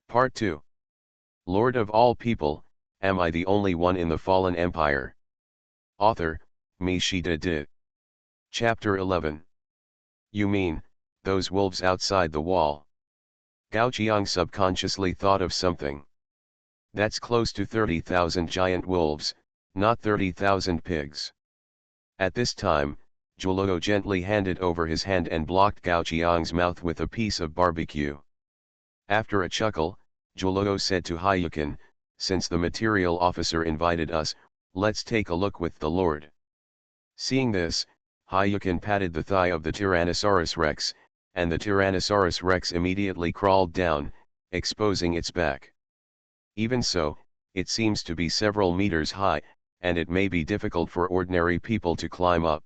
Part 2. Lord of all people, am I the only one in the fallen empire? Author, Me. Chapter 11. You mean, those wolves outside the wall? Gao Qiang subconsciously thought of something. That's close to 30,000 giant wolves, not 30,000 pigs. At this time, Zhuoluo gently handed over his hand and blocked Gao Qiang's mouth with a piece of barbecue. After a chuckle, Zhuoluo said to Haiyukin, since the material officer invited us, let's take a look with the Lord. Seeing this, Haiyukin patted the thigh of the Tyrannosaurus Rex, and the Tyrannosaurus Rex immediately crawled down, exposing its back. Even so, it seems to be several meters high, and it may be difficult for ordinary people to climb up.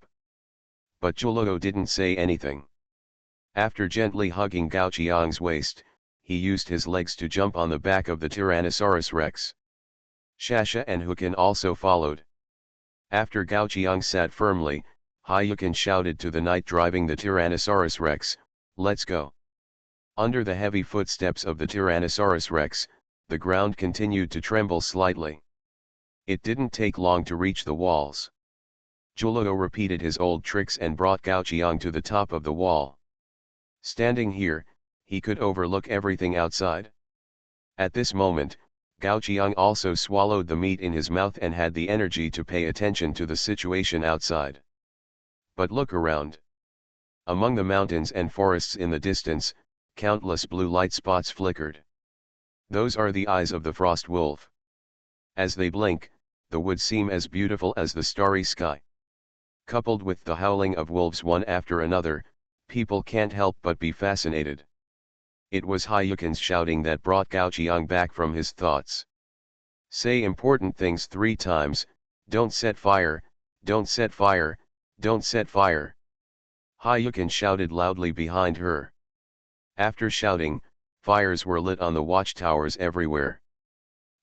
But Zhuoluo didn't say anything. After gently hugging Gao Qiang's waist, he used his legs to jump on the back of the Tyrannosaurus Rex. Shasha and Hukin also followed. After Gao Qiang sat firmly, Haiyukin shouted to the knight driving the Tyrannosaurus Rex, let's go. Under the heavy footsteps of the Tyrannosaurus Rex, the ground continued to tremble slightly. It didn't take long to reach the walls. Zhuoluo repeated his old tricks and brought Gao Qiang to the top of the wall. Standing here, he could overlook everything outside. At this moment, Gao Qiang also swallowed the meat in his mouth and had the energy to pay attention to the situation outside. But look around. Among the mountains and forests in the distance, countless blue light spots flickered. Those are the eyes of the frost wolf. As they blink, the woods seem as beautiful as the starry sky. Coupled with the howling of wolves one after another, people can't help but be fascinated. It was Haiyukin's shouting that brought Gao Qiang back from his thoughts. Say important things 3 times, don't set fire, don't set fire, don't set fire. Haiyukin shouted loudly behind her. After shouting, fires were lit on the watchtowers everywhere.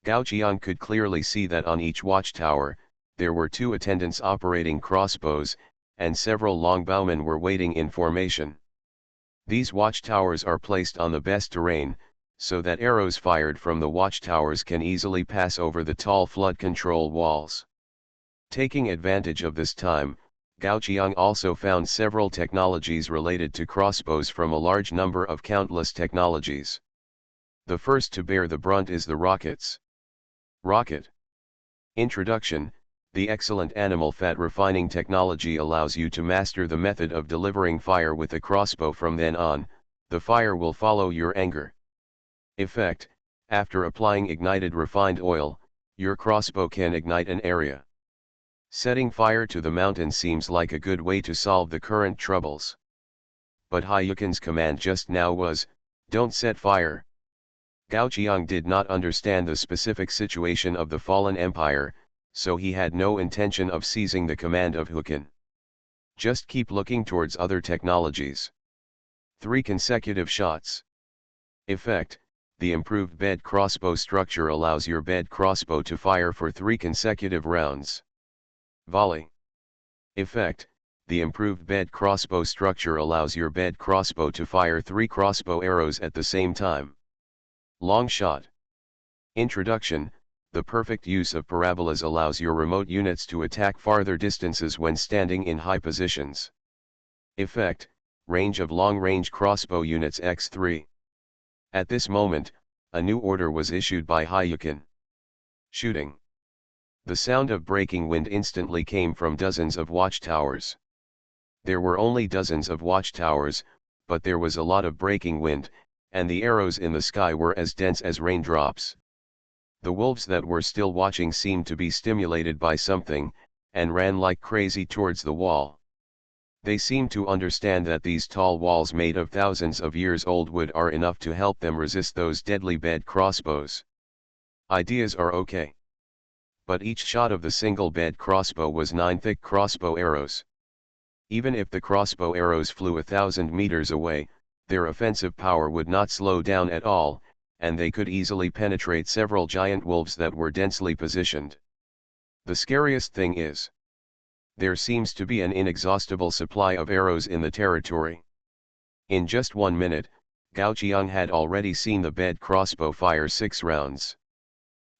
Gao Qiang could clearly see that on each watchtower, there were 2 attendants operating crossbows, and several longbowmen were waiting in formation. These watchtowers are placed on the best terrain, so that arrows fired from the watchtowers can easily pass over the tall flood control walls. Taking advantage of this time, Gao Qiang also found several technologies related to crossbows from a large number of countless technologies. The first to bear the brunt is the rockets. Rocket. Introduction. The excellent animal fat refining technology allows you to master the method of delivering fire with a crossbow. From then on, the fire will follow your anger. Effect. After applying ignited refined oil, your crossbow can ignite an area. Setting fire to the mountain seems like a good way to solve the current troubles. But Haiyukin's command just now was, don't set fire. Gao Qiang did not understand the specific situation of the fallen empire, so he had no intention of seizing the command of Hukin. Just keep looking towards other technologies. 3 consecutive shots. Effect. The improved bed crossbow structure allows your bed crossbow to fire for 3 consecutive rounds. Volley. Effect. The improved bed crossbow structure allows your bed crossbow to fire 3 crossbow arrows at the same time. Long shot. Introduction. The perfect use of parabolas allows your remote units to attack farther distances when standing in high positions. Effect. Range of long-range crossbow units x3. At this moment, a new order was issued by Haiyukin. Shooting. The sound of breaking wind instantly came from dozens of watchtowers. There were only dozens of watchtowers, but there was a lot of breaking wind, and the arrows in the sky were as dense as raindrops. The wolves that were still watching seemed to be stimulated by something, and ran like crazy towards the wall. They seemed to understand that these tall walls made of thousands of years old wood are enough to help them resist those deadly bed crossbows. Ideas are okay. But each shot of the single bed crossbow was 9 thick crossbow arrows. Even if the crossbow arrows flew 1,000 meters away, their offensive power would not slow down at all, and they could easily penetrate several giant wolves that were densely positioned. The scariest thing is, there seems to be an inexhaustible supply of arrows in the territory. In just 1 minute, Gao Qiang had already seen the bed crossbow fire 6 rounds.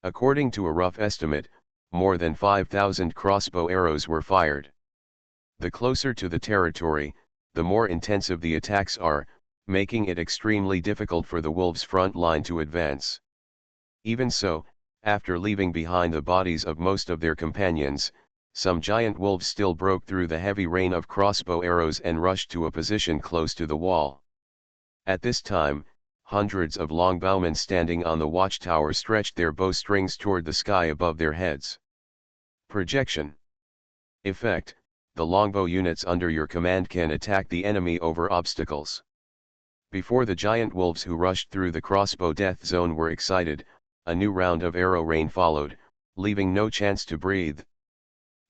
According to a rough estimate, more than 5,000 crossbow arrows were fired. The closer to the territory, the more intensive the attacks are, making it extremely difficult for the wolves' front line to advance. Even so, after leaving behind the bodies of most of their companions, some giant wolves still broke through the heavy rain of crossbow arrows and rushed to a position close to the wall. At this time, hundreds of longbowmen standing on the watchtower stretched their bowstrings toward the sky above their heads. Projection. Effect: the longbow units under your command can attack the enemy over obstacles. Before the giant wolves who rushed through the crossbow death zone were excited, a new round of arrow rain followed, leaving no chance to breathe.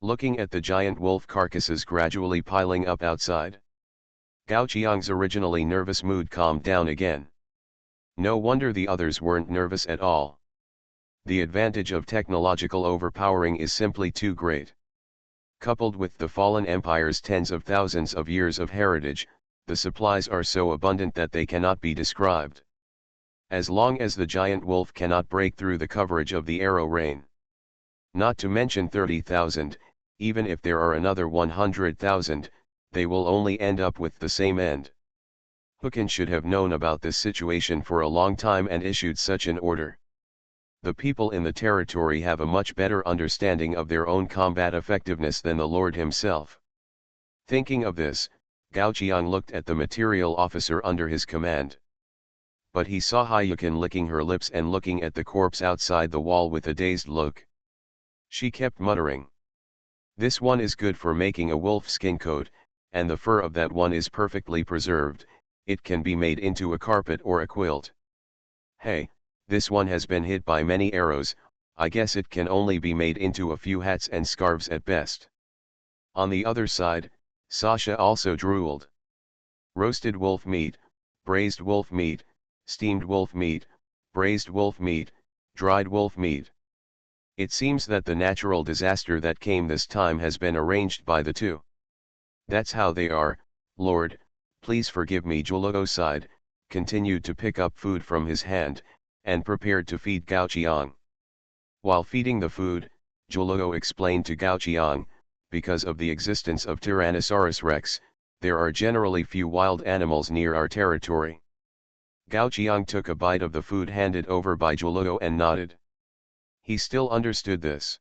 Looking at the giant wolf carcasses gradually piling up outside, Gao Qiang's originally nervous mood calmed down again. No wonder the others weren't nervous at all. The advantage of technological overpowering is simply too great. Coupled with the fallen empire's tens of thousands of years of heritage, the supplies are so abundant that they cannot be described. As long as the giant wolf cannot break through the coverage of the arrow rain, not to mention 30,000, even if there are another 100,000, they will only end up with the same end. Hukin should have known about this situation for a long time and issued such an order. The people in the territory have a much better understanding of their own combat effectiveness than the Lord himself. Thinking of this, Gao Qiang looked at the material officer under his command. But he saw Hyukin licking her lips and looking at the corpse outside the wall with a dazed look. She kept muttering, "This one is good for making a wolf skin coat, and the fur of that one is perfectly preserved, it can be made into a carpet or a quilt. Hey, this one has been hit by many arrows, I guess it can only be made into a few hats and scarves at best." On the other side, Sasha also drooled. Roasted wolf meat, braised wolf meat, steamed wolf meat, braised wolf meat, dried wolf meat. It seems that the natural disaster that came this time has been arranged by the two. That's how they are, Lord, please forgive me. Juluo sighed, continued to pick up food from his hand, and prepared to feed Gao Qiang. While feeding the food, Juluo explained to Gao Qiang, because of the existence of Tyrannosaurus rex, there are generally few wild animals near our territory. Gao Qiang took a bite of the food handed over by Juluo and nodded. He still understood this.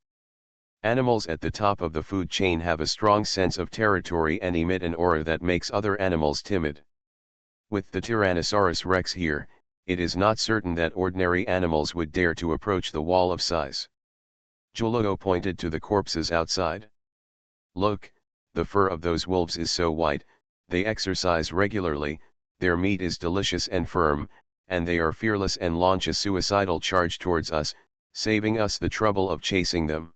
Animals at the top of the food chain have a strong sense of territory and emit an aura that makes other animals timid. With the Tyrannosaurus rex here, it is not certain that ordinary animals would dare to approach the wall of size. Juluo pointed to the corpses outside. Look, the fur of those wolves is so white, they exercise regularly, their meat is delicious and firm, and they are fearless and launch a suicidal charge towards us, saving us the trouble of chasing them.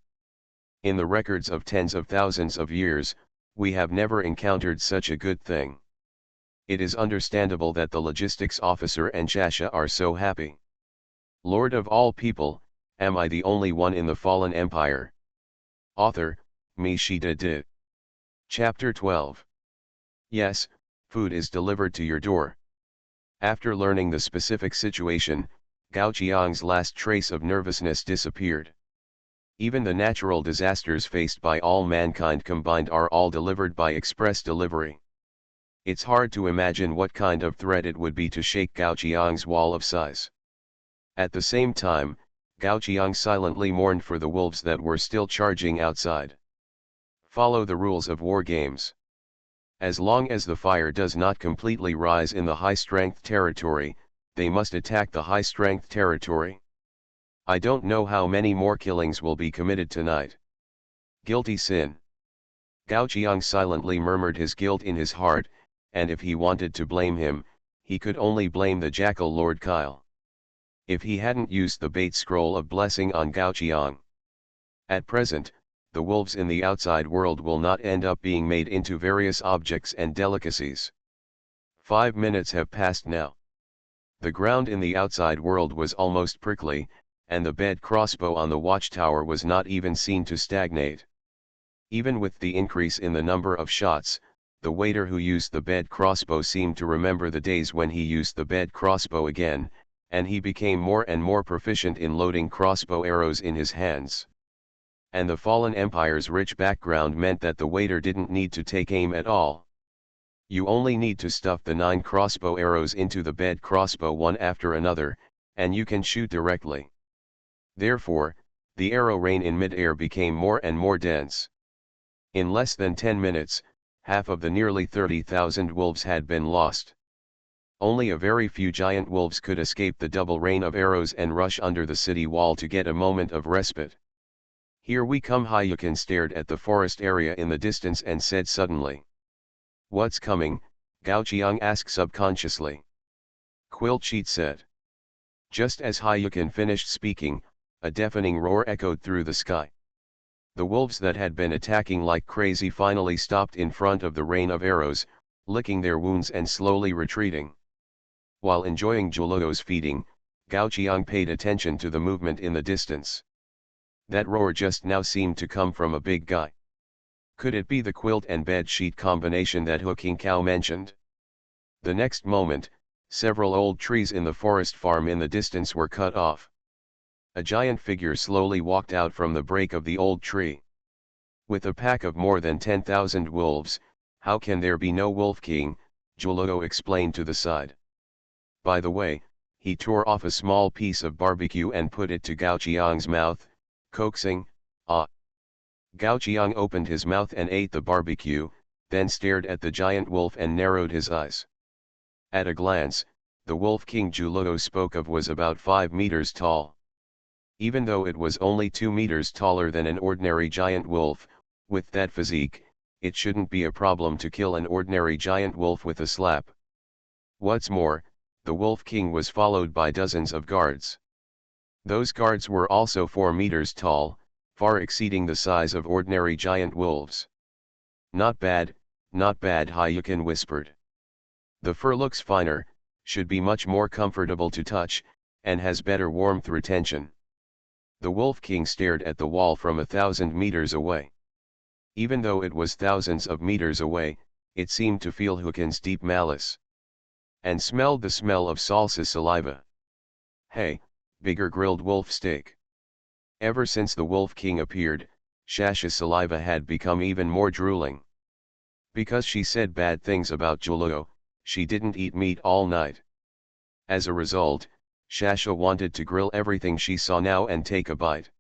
In the records of tens of thousands of years, we have never encountered such a good thing. It is understandable that the logistics officer and Shasha are so happy. Lord of all people, am I the only one in the fallen empire? Author, Mishida Di. Chapter 12. Yes, food is delivered to your door. After learning the specific situation, Gao Qiang's last trace of nervousness disappeared. Even the natural disasters faced by all mankind combined are all delivered by express delivery. It's hard to imagine what kind of threat it would be to shake Gao Qiang's wall of size. At the same time, Gao Qiang silently mourned for the wolves that were still charging outside. Follow the rules of war games. As long as the fire does not completely rise in the high-strength territory, they must attack the high-strength territory. I don't know how many more killings will be committed tonight. Guilty sin. Gao Qiang silently murmured his guilt in his heart, and if he wanted to blame him, he could only blame the jackal Lord Kyle. If he hadn't used the bait scroll of blessing on Gao Qiang. At present, the wolves in the outside world will not end up being made into various objects and delicacies. 5 minutes have passed now. The ground in the outside world was almost prickly, and the bed crossbow on the watchtower was not even seen to stagnate. Even with the increase in the number of shots, the waiter who used the bed crossbow seemed to remember the days when he used the bed crossbow again, and he became more and more proficient in loading crossbow arrows in his hands. And the fallen empire's rich background meant that the waiter didn't need to take aim at all. You only need to stuff the 9 crossbow arrows into the bed crossbow one after another, and you can shoot directly. Therefore, the arrow rain in mid-air became more and more dense. In less than 10 minutes, half of the nearly 30,000 wolves had been lost. Only a very few giant wolves could escape the double rain of arrows and rush under the city wall to get a moment of respite. "Here we come." Hayukin stared at the forest area in the distance and said suddenly. "What's coming?" Gao Qiang asked subconsciously. Quilcheet said. Just as Hayukin finished speaking, a deafening roar echoed through the sky. The wolves that had been attacking like crazy finally stopped in front of the rain of arrows, licking their wounds and slowly retreating. While enjoying Juluo's feeding, Gao Qiang paid attention to the movement in the distance. That roar just now seemed to come from a big guy. Could it be the quilt and bed sheet combination that Hu Qingcao mentioned? The next moment, several old trees in the forest farm in the distance were cut off. A giant figure slowly walked out from the break of the old tree. With a pack of more than 10,000 wolves, how can there be no wolf king? Juluo explained to the side. By the way, he tore off a small piece of barbecue and put it to Gao Qiang's mouth, coaxing, "Ah." Gao Qiang opened his mouth and ate the barbecue, then stared at the giant wolf and narrowed his eyes. At a glance, the wolf king Juluo spoke of was about 5 meters tall. Even though it was only 2 meters taller than an ordinary giant wolf, with that physique, it shouldn't be a problem to kill an ordinary giant wolf with a slap. What's more, the wolf king was followed by dozens of guards. Those guards were also 4 meters tall, far exceeding the size of ordinary giant wolves. Not bad, Hayukin whispered. The fur looks finer, should be much more comfortable to touch, and has better warmth retention. The Wolf King stared at the wall from 1,000 meters away. Even though it was thousands of meters away, it seemed to feel Hukin's deep malice. And smelled the smell of salsa saliva. Hey, bigger grilled wolf steak. Ever since the Wolf King appeared, Shasha's saliva had become even more drooling. Because she said bad things about Juluo, she didn't eat meat all night. As a result, Shasha wanted to grill everything she saw now and take a bite.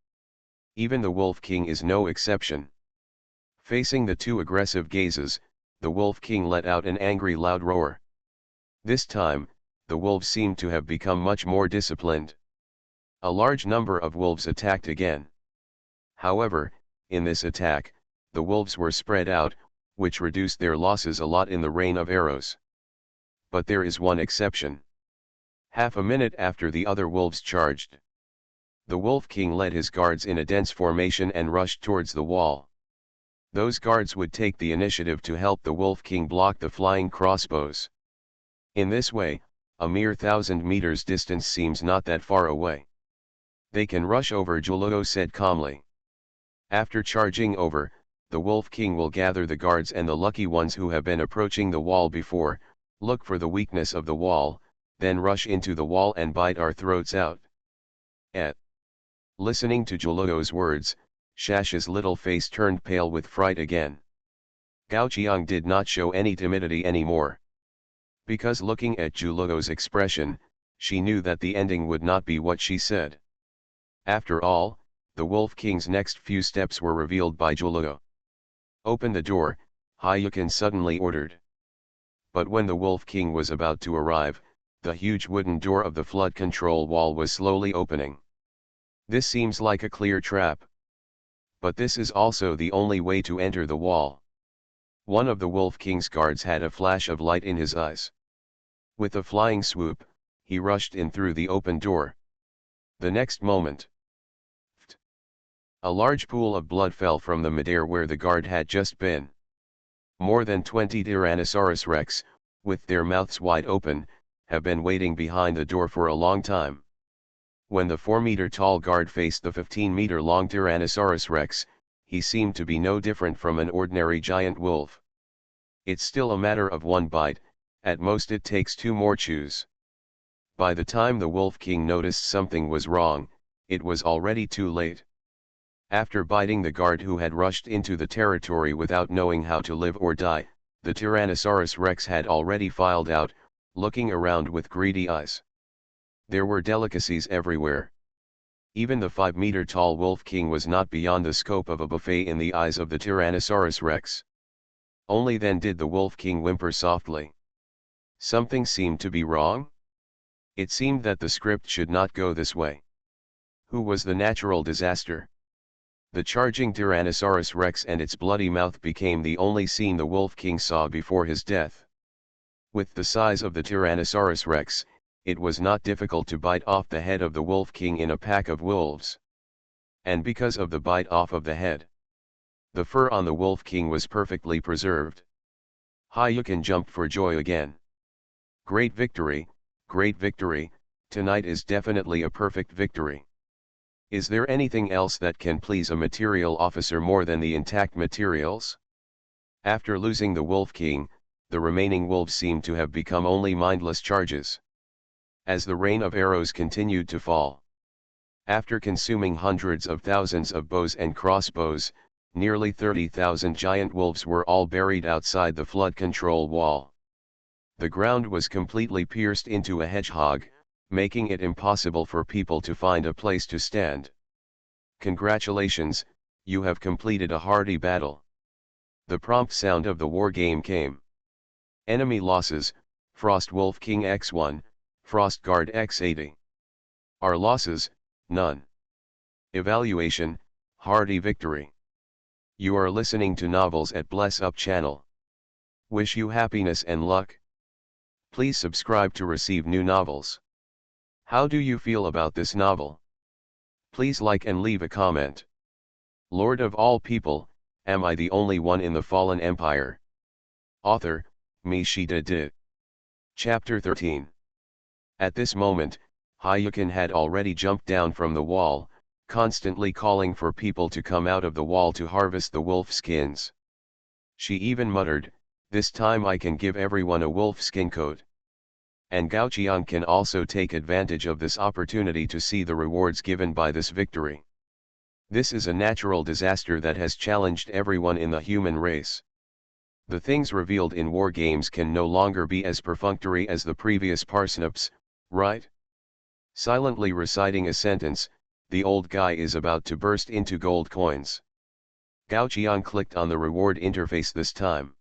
Even the Wolf King is no exception. Facing the 2 aggressive gazes, the Wolf King let out an angry loud roar. This time, the wolves seemed to have become much more disciplined. A large number of wolves attacked again. However, in this attack, the wolves were spread out, which reduced their losses a lot in the rain of arrows. But there is one exception. Half a minute after the other wolves charged, the Wolf King led his guards in a dense formation and rushed towards the wall. Those guards would take the initiative to help the Wolf King block the flying crossbows. In this way, a mere 1,000 meters distance seems not that far away. They can rush over, Juluo said calmly. After charging over, the Wolf King will gather the guards and the lucky ones who have been approaching the wall before, look for the weakness of the wall, then rush into the wall and bite our throats out. Listening to Juluo's words, Shasha's little face turned pale with fright again. Gao Qiang did not show any timidity anymore. Because looking at Juluo's expression, she knew that the ending would not be what she said. After all, the Wolf King's next few steps were revealed by Juluo. "Open the door," Hayukin suddenly ordered. But when the Wolf King was about to arrive, the huge wooden door of the flood control wall was slowly opening. This seems like a clear trap. But this is also the only way to enter the wall. One of the Wolf King's guards had a flash of light in his eyes. With a flying swoop, he rushed in through the open door. The next moment, a large pool of blood fell from the midair where the guard had just been. More than 20 Tyrannosaurus Rex, with their mouths wide open, have been waiting behind the door for a long time. When the 4-meter-tall guard faced the 15-meter-long Tyrannosaurus Rex, he seemed to be no different from an ordinary giant wolf. It's still a matter of one bite, at most it takes two more chews. By the time the Wolf King noticed something was wrong, it was already too late. After biting the guard who had rushed into the territory without knowing how to live or die, the Tyrannosaurus Rex had already filed out, looking around with greedy eyes. There were delicacies everywhere. Even the 5-meter-tall Wolf King was not beyond the scope of a buffet in the eyes of the Tyrannosaurus Rex. Only then did the Wolf King whimper softly. Something seemed to be wrong? It seemed that the script should not go this way. Who was the natural disaster? The charging Tyrannosaurus Rex and its bloody mouth became the only scene the Wolf King saw before his death. With the size of the Tyrannosaurus Rex, it was not difficult to bite off the head of the Wolf King in a pack of wolves. And because of the bite off of the head, the fur on the Wolf King was perfectly preserved. Hayukin jumped for joy again. Great victory, tonight is definitely a perfect victory. Is there anything else that can please a material officer more than the intact materials? After losing the Wolf King, the remaining wolves seemed to have become only mindless charges. As the rain of arrows continued to fall. After consuming hundreds of thousands of bows and crossbows, nearly 30,000 giant wolves were all buried outside the flood control wall. The ground was completely pierced into a hedgehog, making it impossible for people to find a place to stand. Congratulations, you have completed a hardy battle. The prompt sound of the war game came. Enemy losses, Frost Wolf King X1, Frost Guard X80. Our losses, none. Evaluation, hardy victory. You are listening to Novels at Bless Up channel. Wish you happiness and luck. Please subscribe to receive new novels. How do you feel about this novel? Please like and leave a comment. Lord of all people, am I the only one in the fallen empire? Author, MaleProtagonist. Chapter 13. At this moment, Hayukin had already jumped down from the wall, constantly calling for people to come out of the wall to harvest the wolf skins. She even muttered, "This time I can give everyone a wolf skin coat. And Gao Qiang can also take advantage of this opportunity to see the rewards given by this victory. This is a natural disaster that has challenged everyone in the human race. The things revealed in war games can no longer be as perfunctory as the previous parsnips, right?" Silently reciting a sentence, the old guy is about to burst into gold coins. Gao Qiang clicked on the reward interface this time.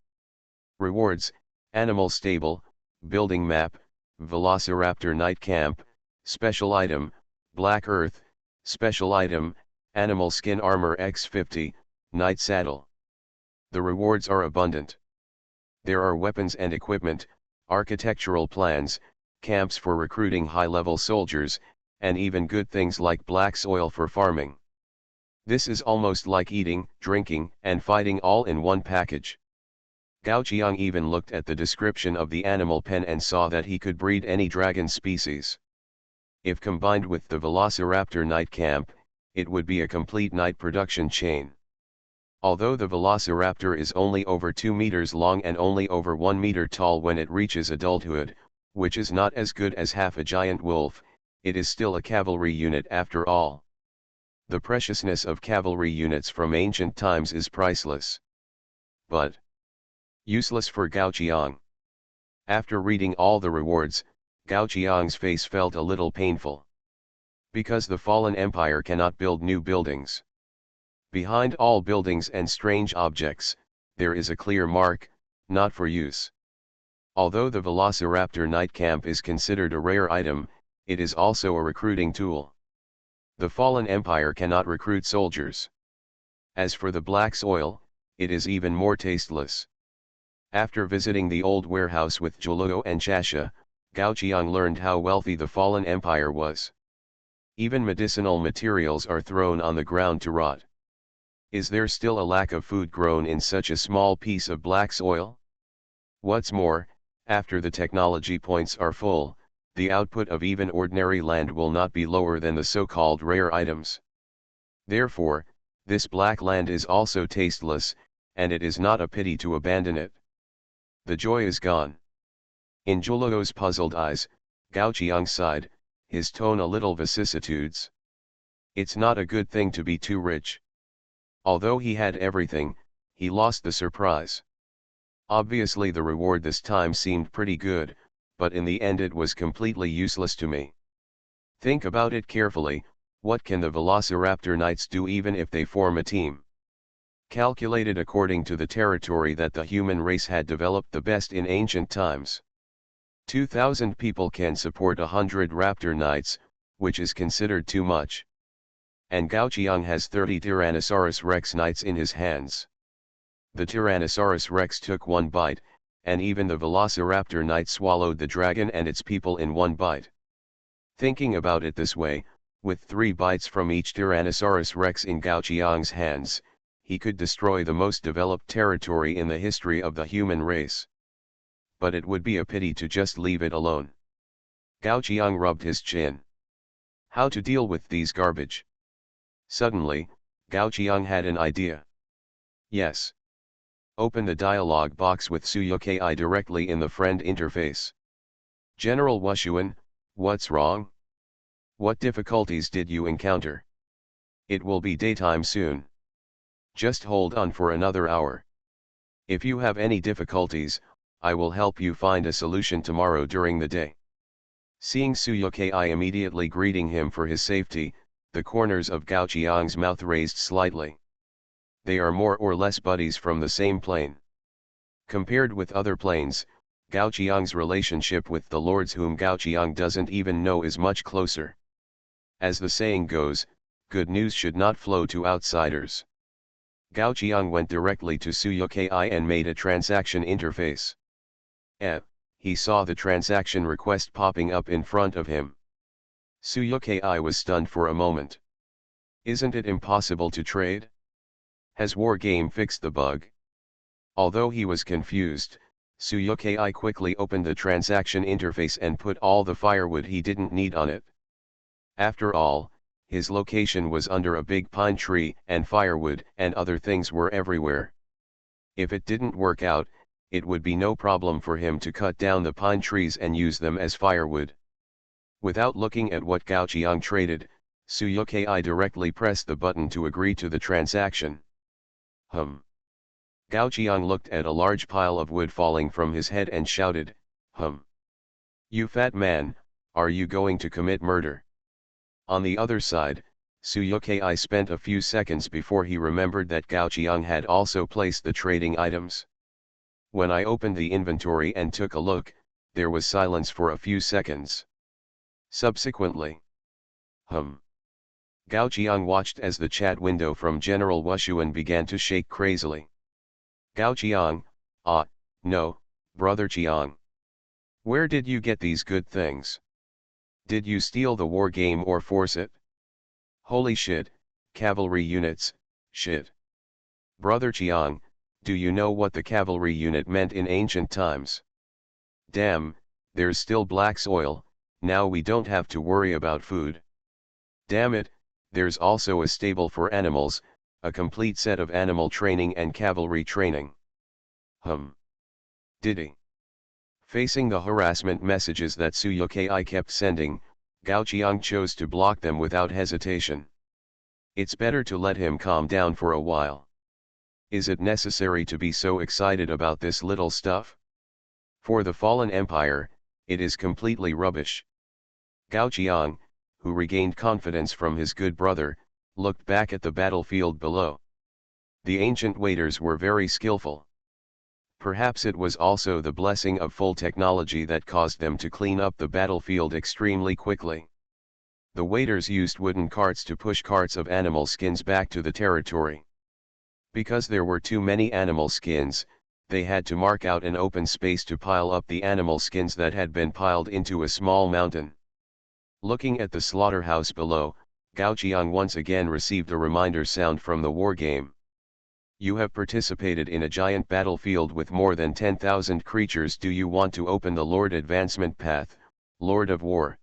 Rewards, Animal Stable, Building Map, Velociraptor Night Camp, Special Item, Black Earth, Special Item, Animal Skin Armor X50, Night Saddle. The rewards are abundant. There are weapons and equipment, architectural plans, camps for recruiting high-level soldiers, and even good things like black soil for farming. This is almost like eating, drinking, and fighting all in one package. Gao Qiang even looked at the description of the animal pen and saw that he could breed any dragon species. If combined with the Velociraptor Night Camp, it would be a complete night production chain. Although the Velociraptor is only over 2 meters long and only over 1 meter tall when it reaches adulthood, which is not as good as half a giant wolf, it is still a cavalry unit after all. The preciousness of cavalry units from ancient times is priceless. But useless for Gao Qiang. After reading all the rewards, Gao Qiang's face felt a little painful. Because the fallen empire cannot build new buildings. Behind all buildings and strange objects, there is a clear mark, not for use. Although the Velociraptor Night Camp is considered a rare item, it is also a recruiting tool. The fallen empire cannot recruit soldiers. As for the black soil, it is even more tasteless. After visiting the old warehouse with Joluo and Chasha, Gao Qiang learned how wealthy the fallen empire was. Even medicinal materials are thrown on the ground to rot. Is there still a lack of food grown in such a small piece of black soil? What's more, after the technology points are full, the output of even ordinary land will not be lower than the so-called rare items. Therefore, this black land is also tasteless, and it is not a pity to abandon it. The joy is gone. In Jolo's puzzled eyes, Gao Qiang sighed, his tone a little vicissitudes. It's not a good thing to be too rich. Although he had everything, he lost the surprise. Obviously the reward this time seemed pretty good, but in the end it was completely useless to me. Think about it carefully, what can the Velociraptor Knights do even if they form a team? Calculated according to the territory that the human race had developed the best in ancient times. 2,000 people can support 100 Raptor Knights, which is considered too much. And Gao Qiang has 30 Tyrannosaurus Rex Knights in his hands. The Tyrannosaurus Rex took one bite, and even the Velociraptor Knight swallowed the dragon and its people in one bite. Thinking about it this way, with 3 bites from each Tyrannosaurus Rex in Gao Qiang's hands, he could destroy the most developed territory in the history of the human race. But it would be a pity to just leave it alone. Gao Qiang rubbed his chin. How to deal with these garbage? Suddenly, Gao Qiang had an idea. Yes. Open the dialog box with Suyukai directly in the friend interface. General Wushuan, what's wrong? What difficulties did you encounter? It will be daytime soon. Just hold on for another hour. If you have any difficulties, I will help you find a solution tomorrow during the day. Seeing Suyukai immediately greeting him for his safety, the corners of Gao Qiang's mouth raised slightly. They are more or less buddies from the same plane. Compared with other planes, Gao Qiang's relationship with the lords whom Gao Qiang doesn't even know is much closer. As the saying goes, good news should not flow to outsiders. Gao Qiang went directly to Suyukai and made a transaction interface. He saw the transaction request popping up in front of him. Suyukai was stunned for a moment. Isn't it impossible to trade? Has Wargame fixed the bug? Although he was confused, Suyukai quickly opened the transaction interface and put all the firewood he didn't need on it. After all, his location was under a big pine tree and firewood and other things were everywhere. If it didn't work out, it would be no problem for him to cut down the pine trees and use them as firewood. Without looking at what Gao Qiang traded, Suyukai directly pressed the button to agree to the transaction. Gao Qiang looked at a large pile of wood falling from his head and shouted, You fat man, are you going to commit murder? On the other side, Suyukai spent a few seconds before he remembered that Gao Qiang had also placed the trading items. When I opened the inventory and took a look, there was silence for a few seconds. Subsequently, Gao Qiang watched as the chat window from General Wushuan began to shake crazily. Gao Qiang, no, brother Qiang. Where did you get these good things? Did you steal the war game or force it? Holy shit, cavalry units, shit. Brother Qiang, do you know what the cavalry unit meant in ancient times? Damn, there's still black soil, now we don't have to worry about food. Damn it, there's also a stable for animals, a complete set of animal training and cavalry training. Diddy. Facing the harassment messages that Suyukai kept sending, Gao Qiang chose to block them without hesitation. It's better to let him calm down for a while. Is it necessary to be so excited about this little stuff? For the fallen empire, it is completely rubbish. Gao Qiang, who regained confidence from his good brother, looked back at the battlefield below. The ancient waiters were very skillful. Perhaps it was also the blessing of full technology that caused them to clean up the battlefield extremely quickly. The waiters used wooden carts to push carts of animal skins back to the territory. Because there were too many animal skins, they had to mark out an open space to pile up the animal skins that had been piled into a small mountain. Looking at the slaughterhouse below, Gao Qiang once again received a reminder sound from the war game. You have participated in a giant battlefield with more than 10,000 creatures. Do you want to open the Lord Advancement Path, Lord of War?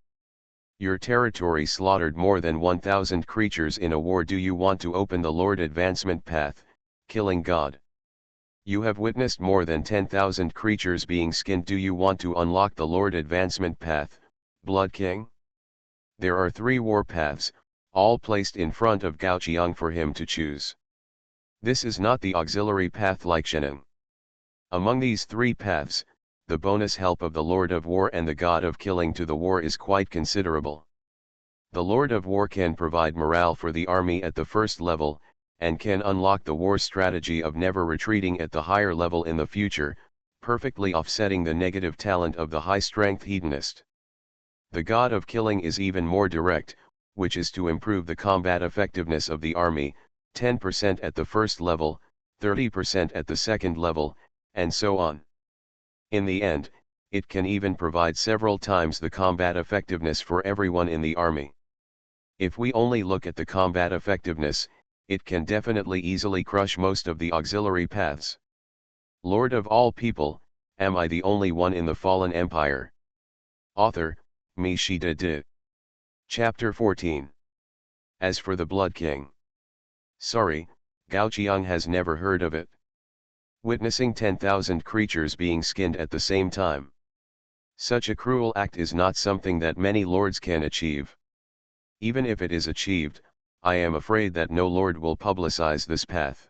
Your territory slaughtered more than 1,000 creatures in a war. Do you want to open the Lord Advancement Path, Killing God? You have witnessed more than 10,000 creatures being skinned. Do you want to unlock the Lord Advancement Path, Blood King? There are 3 war paths, all placed in front of Gao Qiang for him to choose. This is not the auxiliary path like Sheneng. Among these 3 paths, the bonus help of the Lord of War and the God of Killing to the war is quite considerable. The Lord of War can provide morale for the army at the first level, and can unlock the war strategy of never retreating at the higher level in the future, perfectly offsetting the negative talent of the high-strength hedonist. The God of Killing is even more direct, which is to improve the combat effectiveness of the army, 10% at the first level, 30% at the second level, and so on. In the end, it can even provide several times the combat effectiveness for everyone in the army. If we only look at the combat effectiveness, it can definitely easily crush most of the auxiliary paths. Lord of all people, am I the only one in the fallen empire? Author, Mi Shida Di. Chapter 14. As for the Blood King. Sorry, Gao Qiang has never heard of it. Witnessing 10,000 creatures being skinned at the same time. Such a cruel act is not something that many lords can achieve. Even if it is achieved, I am afraid that no lord will publicize this path.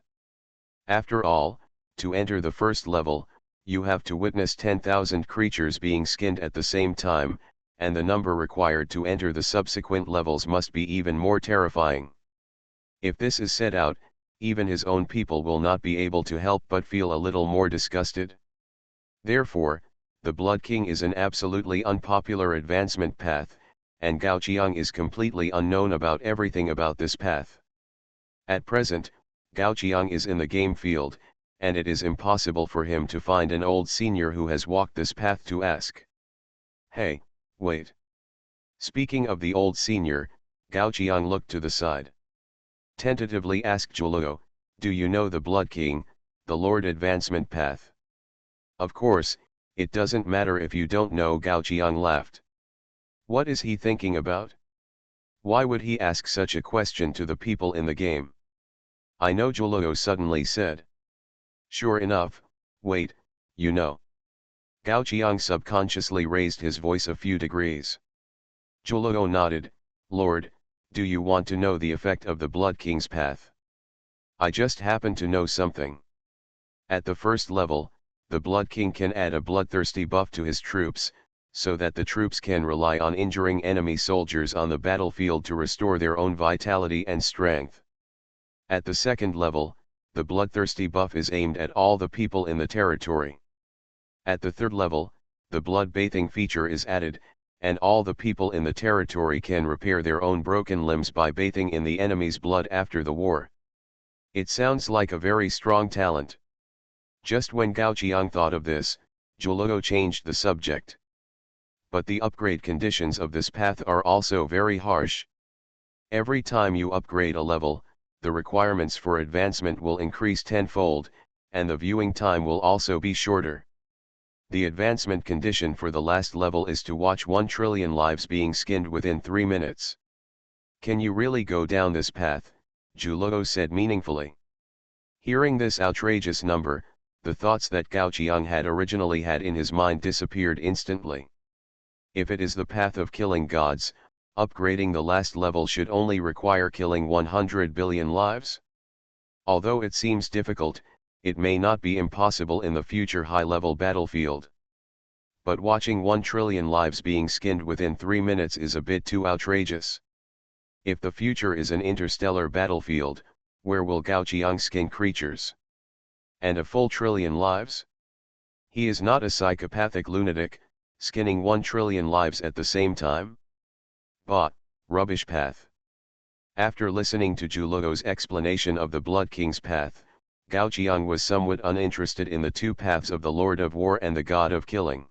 After all, to enter the first level, you have to witness 10,000 creatures being skinned at the same time, and the number required to enter the subsequent levels must be even more terrifying. If this is set out, even his own people will not be able to help but feel a little more disgusted. Therefore, the Blood King is an absolutely unpopular advancement path, and Gao Qiang is completely unknown about everything about this path. At present, Gao Qiang is in the game field, and it is impossible for him to find an old senior who has walked this path to ask. Hey, wait. Speaking of the old senior, Gao Qiang looked to the side. Tentatively asked Zhuoluo, do you know the Blood King, the Lord Advancement Path? Of course, it doesn't matter if you don't know. Gao Qiang laughed. What is he thinking about? Why would he ask such a question to the people in the game? I know, Zhuoluo suddenly said. Sure enough, wait, you know. Gao Qiang subconsciously raised his voice a few degrees. Zhuoluo nodded. Lord, do you want to know the effect of the Blood King's path? I just happen to know something. At the first level, the Blood King can add a bloodthirsty buff to his troops, so that the troops can rely on injuring enemy soldiers on the battlefield to restore their own vitality and strength. At the second level, the bloodthirsty buff is aimed at all the people in the territory. At the third level, the blood bathing feature is added, and all the people in the territory can repair their own broken limbs by bathing in the enemy's blood after the war. It sounds like a very strong talent. Just when Gao Qiang thought of this, Zhuoluo changed the subject. But the upgrade conditions of this path are also very harsh. Every time you upgrade a level, the requirements for advancement will increase tenfold, and the viewing time will also be shorter. The advancement condition for the last level is to watch 1 trillion lives being skinned within 3 minutes. Can you really go down this path? Zhuoluo said meaningfully. Hearing this outrageous number, the thoughts that Gao Qiang had originally had in his mind disappeared instantly. If it is the path of killing gods, upgrading the last level should only require killing 100 billion lives. Although it seems difficult, it may not be impossible in the future high-level battlefield. But watching 1 trillion lives being skinned within 3 minutes is a bit too outrageous. If the future is an interstellar battlefield, where will Gao Qiang skin creatures? And a full trillion lives? He is not a psychopathic lunatic, skinning 1 trillion lives at the same time? Bah, rubbish path. After listening to Zhuoluo's explanation of the Blood King's path, Gao Qiang was somewhat uninterested in the 2 paths of the Lord of War and the God of Killing.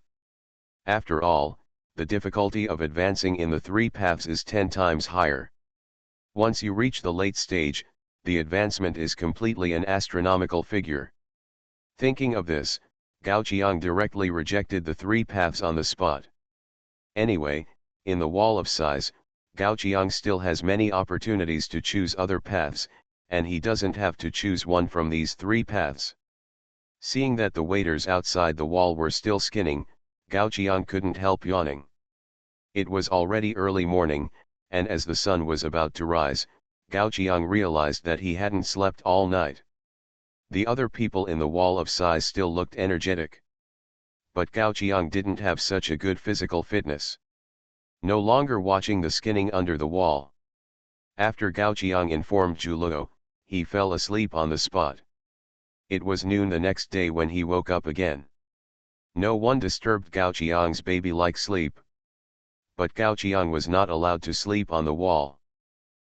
After all, the difficulty of advancing in the 3 paths is 10 times higher. Once you reach the late stage, the advancement is completely an astronomical figure. Thinking of this, Gao Qiang directly rejected the 3 paths on the spot. Anyway, in the wall of size, Gao Qiang still has many opportunities to choose other paths, and he doesn't have to choose one from these 3 paths. Seeing that the waiters outside the wall were still skinning, Gao Qiang couldn't help yawning. It was already early morning, and as the sun was about to rise, Gao Qiang realized that he hadn't slept all night. The other people in the wall of size still looked energetic. But Gao Qiang didn't have such a good physical fitness. No longer watching the skinning under the wall. After Gao Qiang informed Zhu Luo, he fell asleep on the spot. It was noon the next day when he woke up again. No one disturbed Gao Qiang's baby-like sleep. But Gao Qiang was not allowed to sleep on the wall.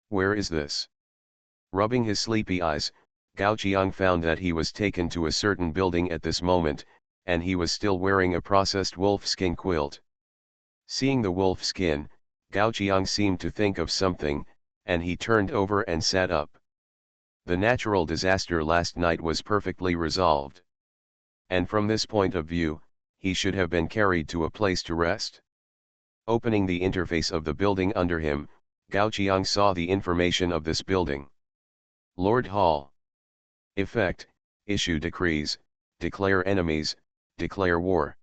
Where is this? Rubbing his sleepy eyes, Gao Qiang found that he was taken to a certain building at this moment, and he was still wearing a processed wolf skin quilt. Seeing the wolf skin, Gao Qiang seemed to think of something, and he turned over and sat up. The natural disaster last night was perfectly resolved. And from this point of view, he should have been carried to a place to rest. Opening the interface of the building under him, Gao Qiang saw the information of this building. Lord Hall. Effect: issue decrees, declare enemies, declare war.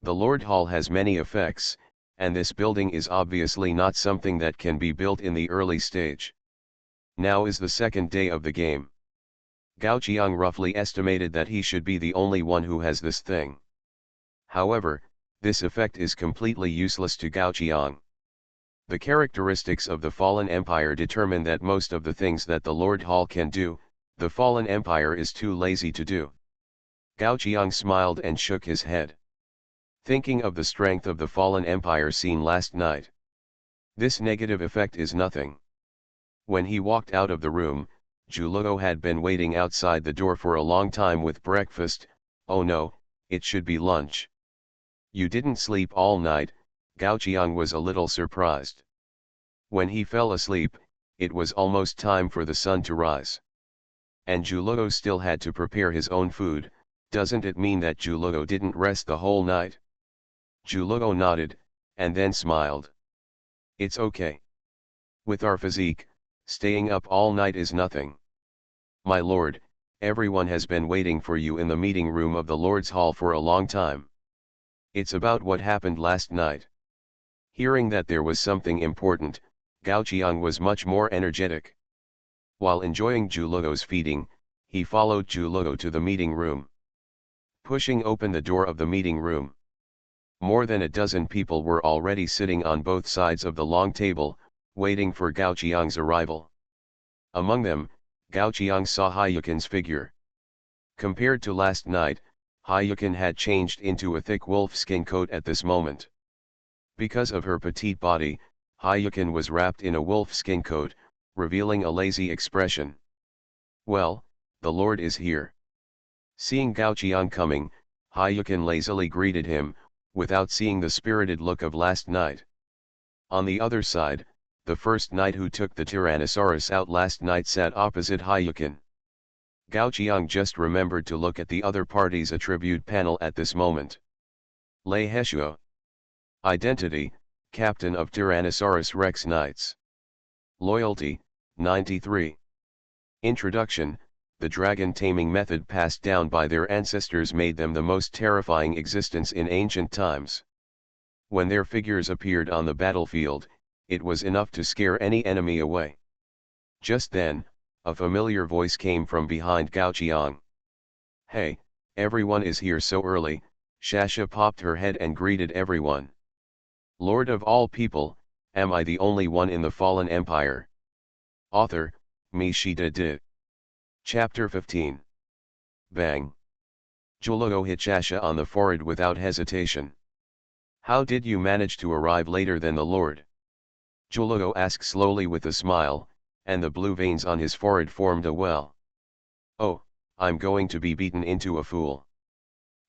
The Lord Hall has many effects, and this building is obviously not something that can be built in the early stage. Now is the second day of the game. Gao Qiang roughly estimated that he should be the only one who has this thing. However, this effect is completely useless to Gao Qiang. The characteristics of the Fallen Empire determine that most of the things that the Lord Hall can do, the Fallen Empire is too lazy to do. Gao Qiang smiled and shook his head. Thinking of the strength of the Fallen Empire seen last night. This negative effect is nothing. When he walked out of the room, Zhu Luo had been waiting outside the door for a long time with breakfast. Oh no, it should be lunch. You didn't sleep all night, Gao Qiang was a little surprised. When he fell asleep, it was almost time for the sun to rise. And Zhu Luo still had to prepare his own food. Doesn't it mean that Zhu Luo didn't rest the whole night? Zhu Luo nodded, and then smiled. It's okay. With our physique, staying up all night is nothing. My lord, everyone has been waiting for you in the meeting room of the Lord's Hall for a long time. It's about what happened last night. Hearing that there was something important, Gao Qiang was much more energetic. While enjoying Zhu Luo's feeding, he followed Zhu Luo to the meeting room. Pushing open the door of the meeting room. More than a dozen people were already sitting on both sides of the long table, waiting for Gao Qiang's arrival. Among them, Gao Qiang saw Haiyukin's figure. Compared to last night, Haiyukin had changed into a thick wolf skin coat at this moment. Because of her petite body, Haiyukin was wrapped in a wolf skin coat, revealing a lazy expression. Well, the Lord is here. Seeing Gao Qiang coming, Haiyukin lazily greeted him, without seeing the spirited look of last night. On the other side, the first knight who took the Tyrannosaurus out last night sat opposite Haiyukin. Gao Qiang just remembered to look at the other party's attribute panel at this moment. Lei Heshuo. Identity, Captain of Tyrannosaurus Rex Knights. Loyalty, 93. Introduction, the dragon taming method passed down by their ancestors made them the most terrifying existence in ancient times. When their figures appeared on the battlefield, it was enough to scare any enemy away. Just then, a familiar voice came from behind Gao Qiang. Hey, everyone is here so early. Shasha popped her head and greeted everyone. Lord of all people, am I the only one in the Fallen Empire? Author, Mishita De. Chapter 15. Bang. Zhu Luo hit Shasha on the forehead without hesitation. How did you manage to arrive later than the Lord? Zhu Luo asked slowly with a smile, and the blue veins on his forehead formed a well. Oh, I'm going to be beaten into a fool.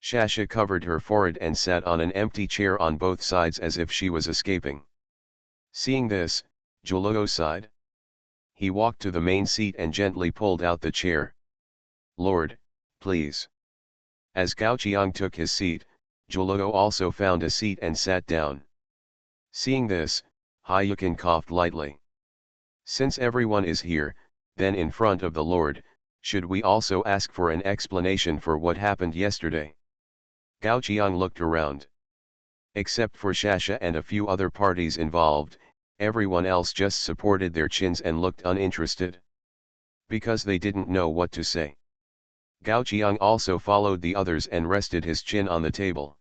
Shasha covered her forehead and sat on an empty chair on both sides as if she was escaping. Seeing this, Zhu Luo sighed. He walked to the main seat and gently pulled out the chair. Lord, please. As Gao Qiang took his seat, Zhu Luo also found a seat and sat down. Seeing this, Haiyukin coughed lightly. Since everyone is here, then in front of the Lord, Should we also ask for an explanation for what happened yesterday? Gao Qiang looked around. Except for Shasha and a few other parties involved, everyone else just supported their chins and looked uninterested. Because they didn't know what to say. Gao Qiang also followed the others and rested his chin on the table.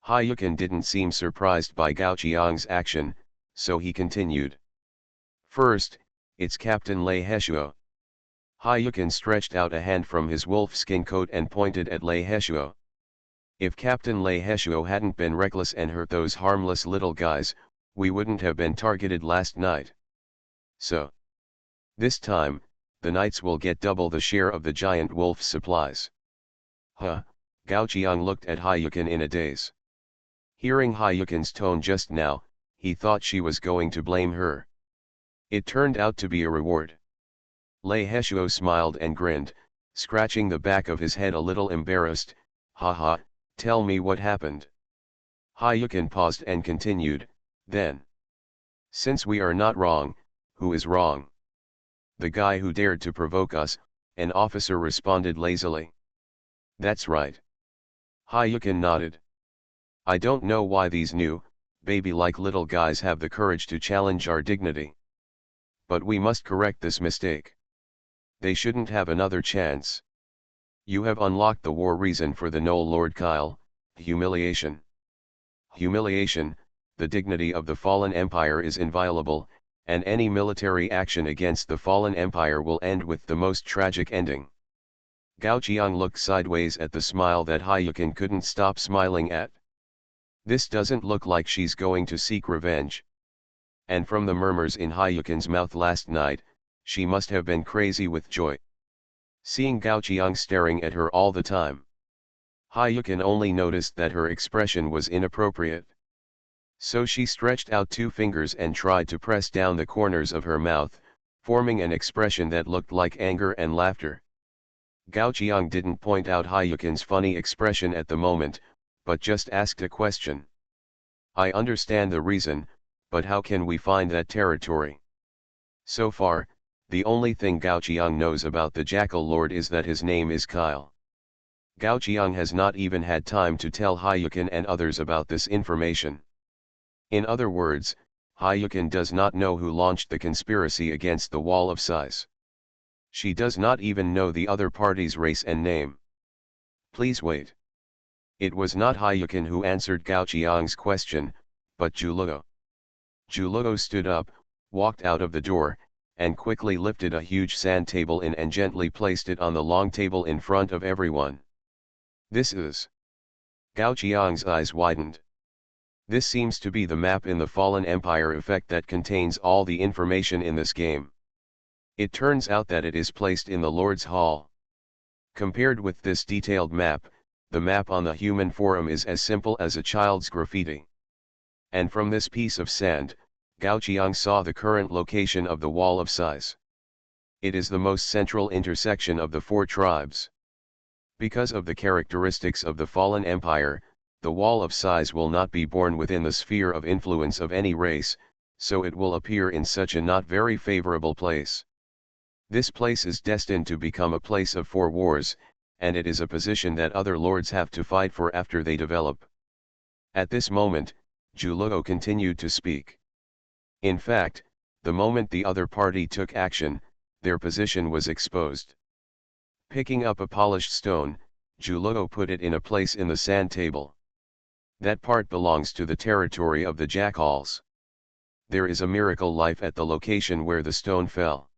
Hai Yukin didn't seem surprised by Gao Qiang's action, so he continued. First, it's Captain Lei Heshuo. Hai Yukin stretched out a hand from his wolfskin coat and pointed at Lei Heshuo. If Captain Lei Heshuo hadn't been reckless and hurt those harmless little guys, we wouldn't have been targeted last night. So, this time, the knights will get double the share of the giant wolf's supplies. Huh, Gao Qiang looked at Hai Yukin in a daze. Hearing Hai Yukin's tone just now, he thought she was going to blame her. It turned out to be a reward. Lei Heshuo smiled and grinned, scratching the back of his head a little embarrassed. Haha, tell me what happened. Hai Yukin paused and continued, then. Since we are not wrong, who is wrong? The guy who dared to provoke us, an officer responded lazily. That's right. Hai Yukin nodded. I don't know why these new, baby-like little guys have the courage to challenge our dignity. But we must correct this mistake. They shouldn't have another chance. You have unlocked the war reason for the Knoll Lord Kyle, humiliation. Humiliation, the dignity of the fallen empire is inviolable, and any military action against the fallen empire will end with the most tragic ending. Gao Qiang looked sideways at the smile that Hai Yukin couldn't stop smiling at. This doesn't look like she's going to seek revenge. And from the murmurs in Hai Yukin's mouth last night, she must have been crazy with joy. Seeing Gao Qiang staring at her all the time. Hai Yukin only noticed that her expression was inappropriate. So she stretched out two fingers and tried to press down the corners of her mouth, forming an expression that looked like anger and laughter. Gao Qiang didn't point out Hai Yukin's funny expression at the moment, but just asked a question. I understand the reason, but how can we find that territory? So far, the only thing Gao Qiang knows about the Jackal Lord is that his name is Kyle. Gao Qiang has not even had time to tell Hai Yukin and others about this information. In other words, Hai Yukin does not know who launched the conspiracy against the Wall of Size. She does not even know the other party's race and name. Please wait. It was not Hai Yukin who answered Gao Qiang's question, but Zhu. Zhu stood up, walked out of the door, and quickly lifted a huge sand table in and gently placed it on the long table in front of everyone. This is... Gao Qiang's eyes widened. This seems to be the map in the Fallen Empire effect that contains all the information in this game. It turns out that it is placed in the Lord's Hall. Compared with this detailed map, the map on the human forum is as simple as a child's graffiti. And from this piece of sand, Gao Qiang saw the current location of the Wall of Size. It is the most central intersection of the four tribes. Because of the characteristics of the Fallen Empire, the Wall of Size will not be born within the sphere of influence of any race, so it will appear in such a not very favorable place. This place is destined to become a place of four wars, and it is a position that other lords have to fight for after they develop. At this moment, Zhu continued to speak. In fact, the moment the other party took action, their position was exposed. Picking up a polished stone, Zhu put it in a place in the sand table. That part belongs to the territory of the jackals. There is a miracle life at the location where the stone fell.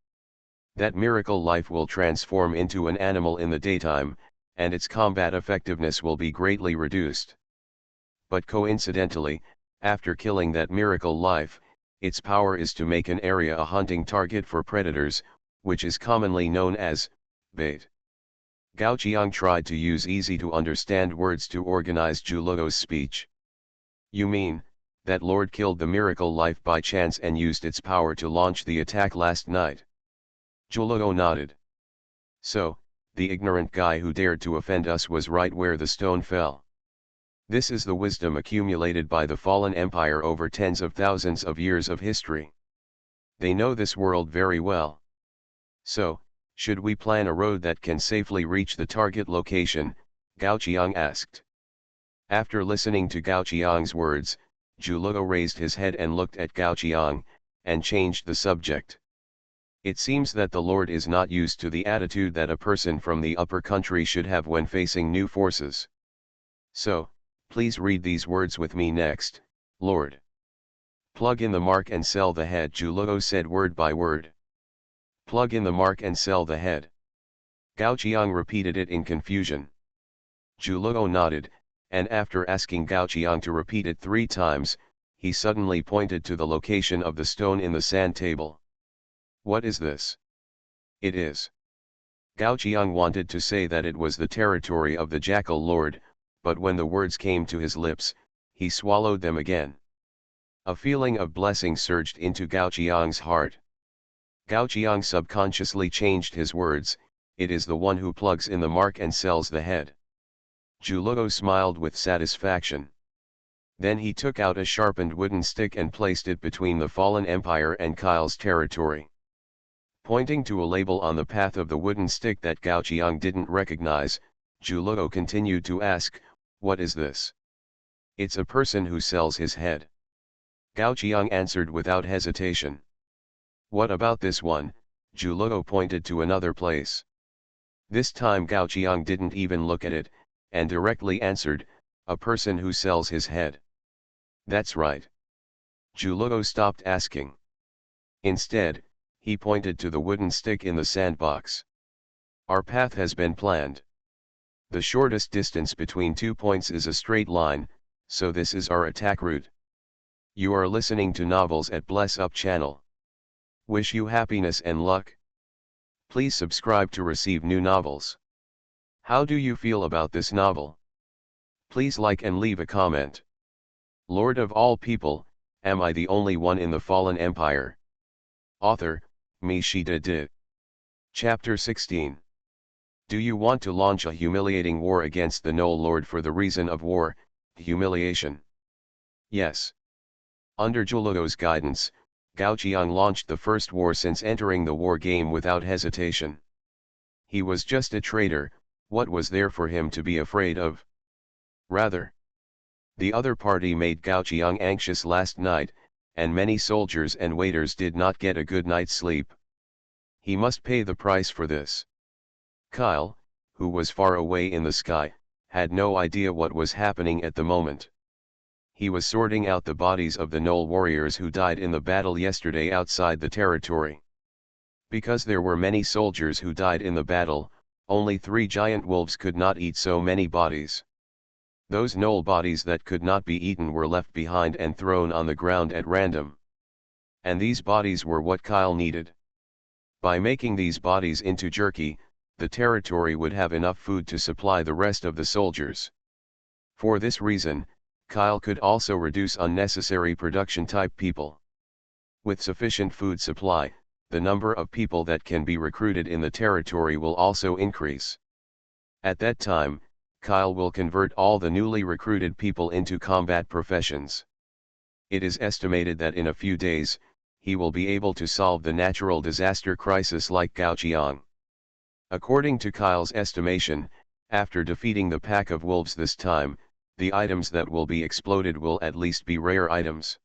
That miracle life will transform into an animal in the daytime, and its combat effectiveness will be greatly reduced. But coincidentally, after killing that miracle life, its power is to make an area a hunting target for predators, which is commonly known as bait. Gao Qiang tried to use easy-to-understand words to organize Zhu speech. You mean, that Lord killed the miracle life by chance and used its power to launch the attack last night? Zhu nodded. So, the ignorant guy who dared to offend us was right where the stone fell. This is the wisdom accumulated by the Fallen Empire over tens of thousands of years of history. They know this world very well. So, Should we plan a road that can safely reach the target location? Gao Qiang asked. After listening to Gao Qiang's words, Zhuo raised his head and looked at Gao Qiang, and changed the subject. It seems that the Lord is not used to the attitude that a person from the upper country should have when facing new forces. So, please read these words with me next, Lord. Plug in the mark and sell the head, Zhuo said word by word. Plug in the mark and sell the head. Gao Qiang repeated it in confusion. Zhuo nodded, and after asking Gao Qiang to repeat it 3 times, he suddenly pointed to the location of the stone in the sand table. What is this? It is. Gao Qiang wanted to say that it was the territory of the Jackal Lord, but when the words came to his lips, he swallowed them again. A feeling of blessing surged into Gao Qiang's heart. Gao Qiang subconsciously changed his words, it is the one who plugs in the mark and sells the head. Zhuo smiled with satisfaction. Then he took out a sharpened wooden stick and placed it between the fallen empire and Kyle's territory. Pointing to a label on the path of the wooden stick that Gao Qiang didn't recognize, Zhuo continued to ask, what is this? It's a person who sells his head. Gao Qiang answered without hesitation. What about this one? Zhuo pointed to another place. This time Gao Qiang didn't even look at it, and directly answered, a person who sells his head. That's right. Zhuo stopped asking. Instead, he pointed to the wooden stick in the sandbox. Our path has been planned. The shortest distance between 2 points is a straight line, so this is our attack route. You are listening to Novels at Bless Up channel. Wish you happiness and luck. Please subscribe to receive new novels. How do you feel about this novel? Please like and leave a comment. Lord of all people, am I the only one in the fallen empire? Author, MaleProtagonist. Chapter 16. Do you want to launch a humiliating war against the Knoll Lord for the reason of war, humiliation? Yes. Under Zhuo's guidance, Gao Qiang launched the first war since entering the war game without hesitation. He was just a traitor, what was there for him to be afraid of? Rather, the other party made Gao Qiang anxious last night, and many soldiers and waiters did not get a good night's sleep. He must pay the price for this. Kyle, who was far away in the sky, had no idea what was happening at the moment. He was sorting out the bodies of the Knoll warriors who died in the battle yesterday outside the territory. Because there were many soldiers who died in the battle, only 3 giant wolves could not eat so many bodies. Those Knoll bodies that could not be eaten were left behind and thrown on the ground at random. And these bodies were what Kyle needed. By making these bodies into jerky, the territory would have enough food to supply the rest of the soldiers. For this reason, Kyle could also reduce unnecessary production-type people. With sufficient food supply, the number of people that can be recruited in the territory will also increase. At that time, Kyle will convert all the newly recruited people into combat professions. It is estimated that in a few days, he will be able to solve the natural disaster crisis like Gao Qiang. According to Kyle's estimation, after defeating the pack of wolves this time, the items that will be exploded will at least be rare items.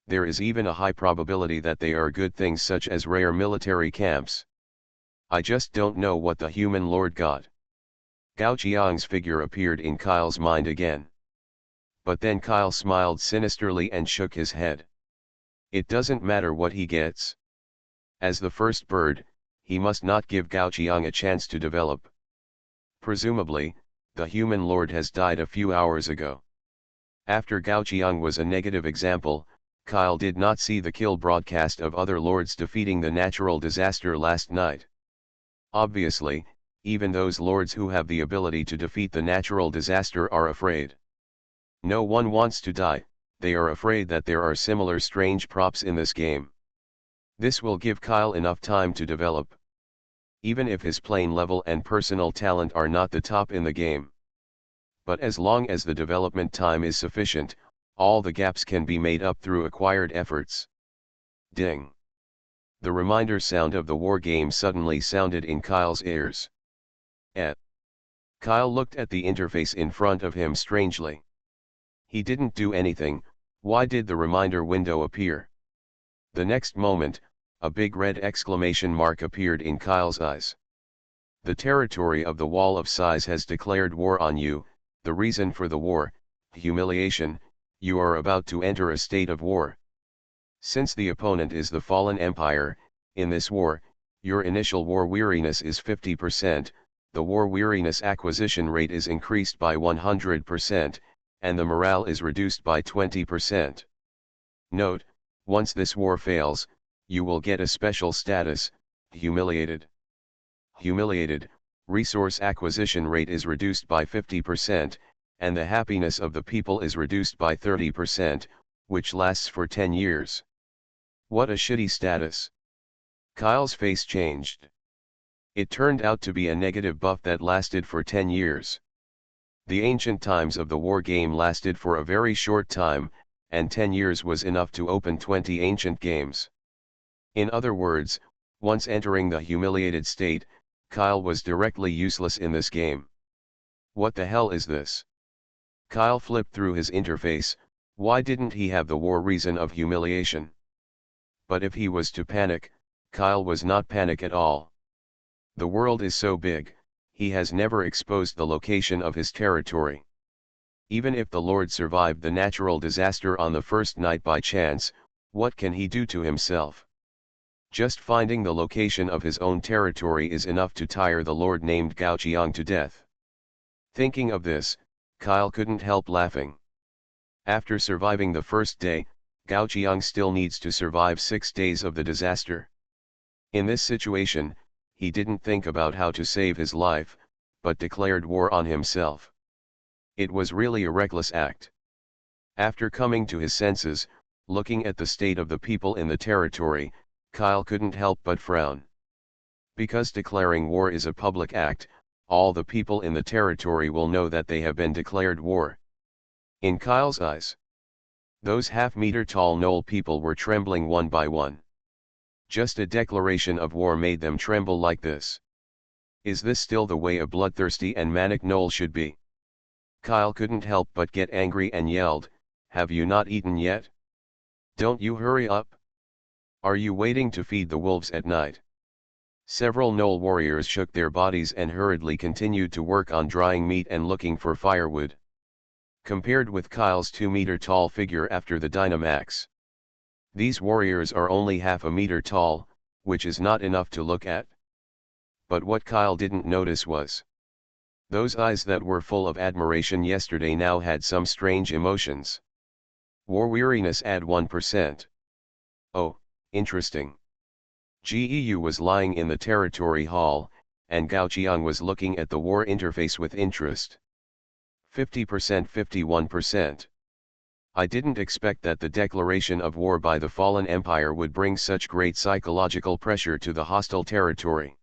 There is even a high probability that they are good things such as rare military camps. I just don't know what the human lord got. Gao Qiang's figure appeared in Kyle's mind again. But then Kyle smiled sinisterly and shook his head. It doesn't matter what he gets. As the first bird, he must not give Gao Qiang a chance to develop. Presumably, the human lord has died a few hours ago. After Gao Qiang was a negative example, Kyle did not see the kill broadcast of other lords defeating the natural disaster last night. Obviously, even those lords who have the ability to defeat the natural disaster are afraid. No one wants to die, they are afraid that there are similar strange props in this game. This will give Kyle enough time to develop. Even if his playing level and personal talent are not the top in the game. But as long as the development time is sufficient, all the gaps can be made up through acquired efforts. Ding! The reminder sound of the war game suddenly sounded in Kyle's ears. Kyle looked at the interface in front of him strangely. He didn't do anything. Why did the reminder window appear? The next moment, a big red exclamation mark appeared in Kyle's eyes. The territory of the Wall of Size has declared war on you. The reason for the war: humiliation. You are about to enter a state of war. Since the opponent is the fallen empire, in this war, your initial war weariness is 50%, the war weariness acquisition rate is increased by 100%, and the morale is reduced by 20%. Note, once this war fails, you will get a special status, humiliated. Humiliated, resource acquisition rate is reduced by 50%, and the happiness of the people is reduced by 30%, which lasts for 10 years. What a shitty status. Kyle's face changed. It turned out to be a negative buff that lasted for 10 years. The ancient times of the war game lasted for a very short time, and 10 years was enough to open 20 ancient games. In other words, once entering the humiliated state, Kyle was directly useless in this game. What the hell is this? Kyle flipped through his interface. Why didn't he have the war reason of humiliation? But if he was to panic, Kyle was not panic at all. The world is so big, he has never exposed the location of his territory. Even if the Lord survived the natural disaster on the first night by chance, what can he do to himself? Just finding the location of his own territory is enough to tire the Lord named Gao Qiang to death. Thinking of this, Kyle couldn't help laughing. After surviving the first day, Gao Qiang still needs to survive 6 days of the disaster. In this situation, he didn't think about how to save his life, but declared war on himself. It was really a reckless act. After coming to his senses, looking at the state of the people in the territory, Kyle couldn't help but frown. Because declaring war is a public act, all the people in the territory will know that they have been declared war. In Kyle's eyes, those half-meter-tall knoll people were trembling one by one. Just a declaration of war made them tremble like this. Is this still the way a bloodthirsty and manic knoll should be? Kyle couldn't help but get angry and yelled, "Have you not eaten yet? Don't you hurry up? Are you waiting to feed the wolves at night?" Several knoll warriors shook their bodies and hurriedly continued to work on drying meat and looking for firewood. Compared with Kyle's 2-meter-tall figure after the Dynamax, these warriors are only half a meter tall, which is not enough to look at. But what Kyle didn't notice was, those eyes that were full of admiration yesterday now had some strange emotions. War weariness add 1%. Oh, interesting. Geu was lying in the territory hall, and Gao Qiang was looking at the war interface with interest. 50%, 51%. I didn't expect that the declaration of war by the fallen empire would bring such great psychological pressure to the hostile territory.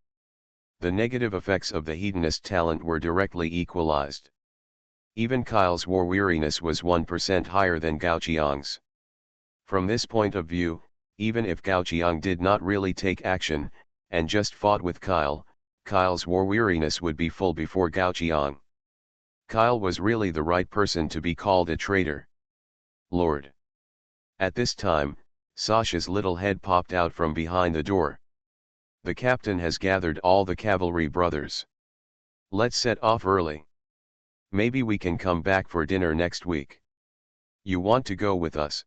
The negative effects of the hedonist talent were directly equalized. Even Kyle's war weariness was 1% higher than Gao Qiang's. From this point of view, even if Gao Qiang did not really take action, and just fought with Kyle, Kyle's war weariness would be full before Gao Qiang. Kyle was really the right person to be called a traitor. Lord. At this time, Sasha's little head popped out from behind the door. The captain has gathered all the cavalry brothers. Let's set off early. Maybe we can come back for dinner next week. You want to go with us?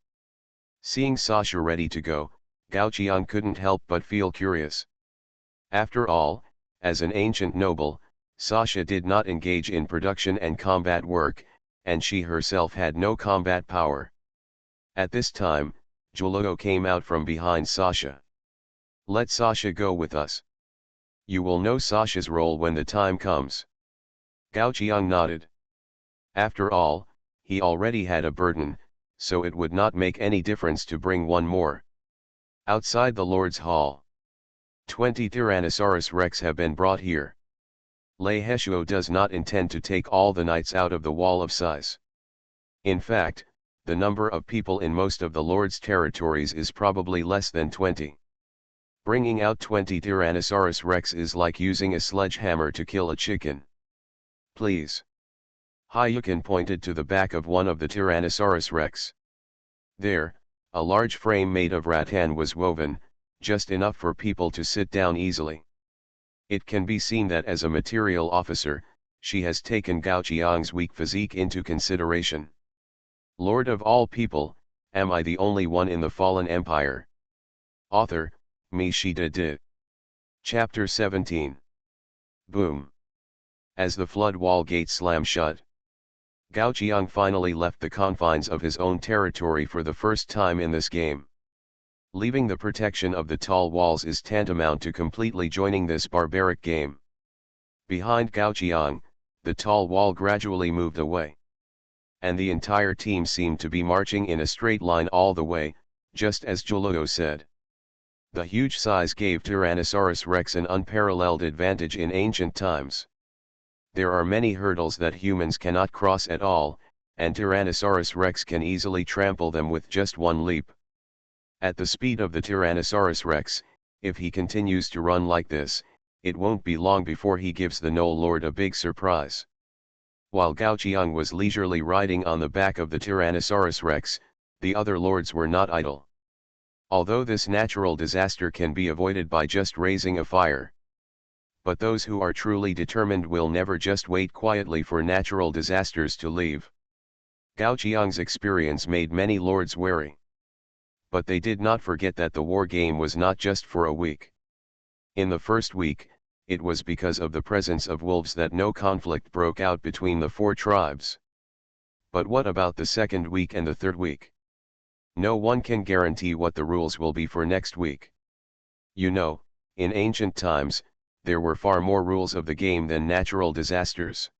Seeing Sasha ready to go, Gao Qiang couldn't help but feel curious. After all, as an ancient noble, Sasha did not engage in production and combat work, and she herself had no combat power. At this time, Juluo came out from behind Sasha. Let Sasha go with us. You will know Sasha's role when the time comes. Gao Qiang nodded. After all, he already had a burden, so it would not make any difference to bring one more. Outside the Lord's Hall, 20 Tyrannosaurus Rex have been brought here. Lei Heshuo does not intend to take all the knights out of the Wall of Size. In fact, the number of people in most of the Lord's territories is probably less than 20. Bringing out 20 Tyrannosaurus Rex is like using a sledgehammer to kill a chicken. Please. Hayukin pointed to the back of one of the Tyrannosaurus Rex. There, a large frame made of rattan was woven, just enough for people to sit down easily. It can be seen that as a material officer, she has taken Gao Qiang's weak physique into consideration. Lord of all people, am I the only one in the fallen empire? Author, Mi Shida De. Chapter 17. Boom. As the flood wall gate slammed shut, Gao Qiang finally left the confines of his own territory for the first time in this game. Leaving the protection of the tall walls is tantamount to completely joining this barbaric game. Behind Gao Qiang, the tall wall gradually moved away. And the entire team seemed to be marching in a straight line all the way, just as Juluo said. The huge size gave Tyrannosaurus Rex an unparalleled advantage in ancient times. There are many hurdles that humans cannot cross at all, and Tyrannosaurus Rex can easily trample them with just one leap. At the speed of the Tyrannosaurus Rex, if he continues to run like this, it won't be long before he gives the Gnoll Lord a big surprise. While Gao Qiang was leisurely riding on the back of the Tyrannosaurus Rex, the other lords were not idle. Although this natural disaster can be avoided by just raising a fire. But those who are truly determined will never just wait quietly for natural disasters to leave. Gao Qiang's experience made many lords wary. But they did not forget that the war game was not just for a week. In the first week, it was because of the presence of wolves that no conflict broke out between the four tribes. But what about the second week and the third week? No one can guarantee what the rules will be for next week. You know, in ancient times, there were far more rules of the game than natural disasters.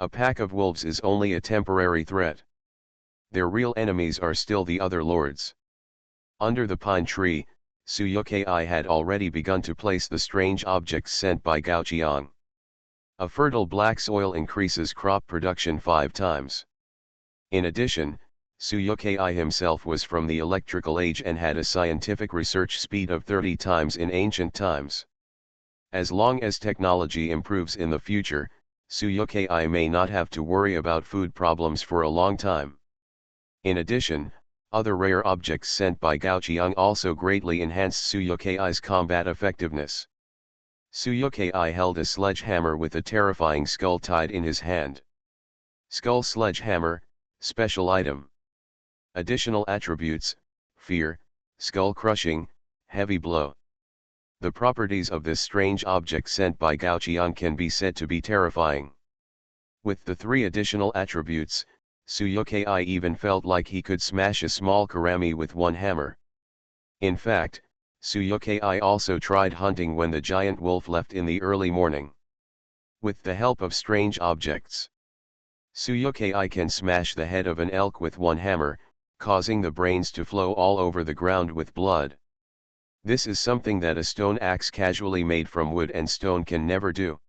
A pack of wolves is only a temporary threat. Their real enemies are still the other lords. Under the pine tree, Suyukai had already begun to place the strange objects sent by Gao Qiang. A fertile black soil increases crop production 5 times. In addition, Suyukai himself was from the electrical age and had a scientific research speed of 30 times in ancient times. As long as technology improves in the future, Suyukai may not have to worry about food problems for a long time. In addition, other rare objects sent by Gao Qiang also greatly enhanced Suyukai's combat effectiveness. Suyukai held a sledgehammer with a terrifying skull tied in his hand. Skull sledgehammer, special item. Additional attributes: fear, skull crushing, heavy blow. The properties of this strange object sent by Gao Qiang can be said to be terrifying. With the 3 additional attributes, Suyukai even felt like he could smash a small karami with one hammer. In fact, Suyukai also tried hunting when the giant wolf left in the early morning. With the help of strange objects, Suyukai can smash the head of an elk with one hammer, causing the brains to flow all over the ground with blood. This is something that a stone axe casually made from wood and stone can never do.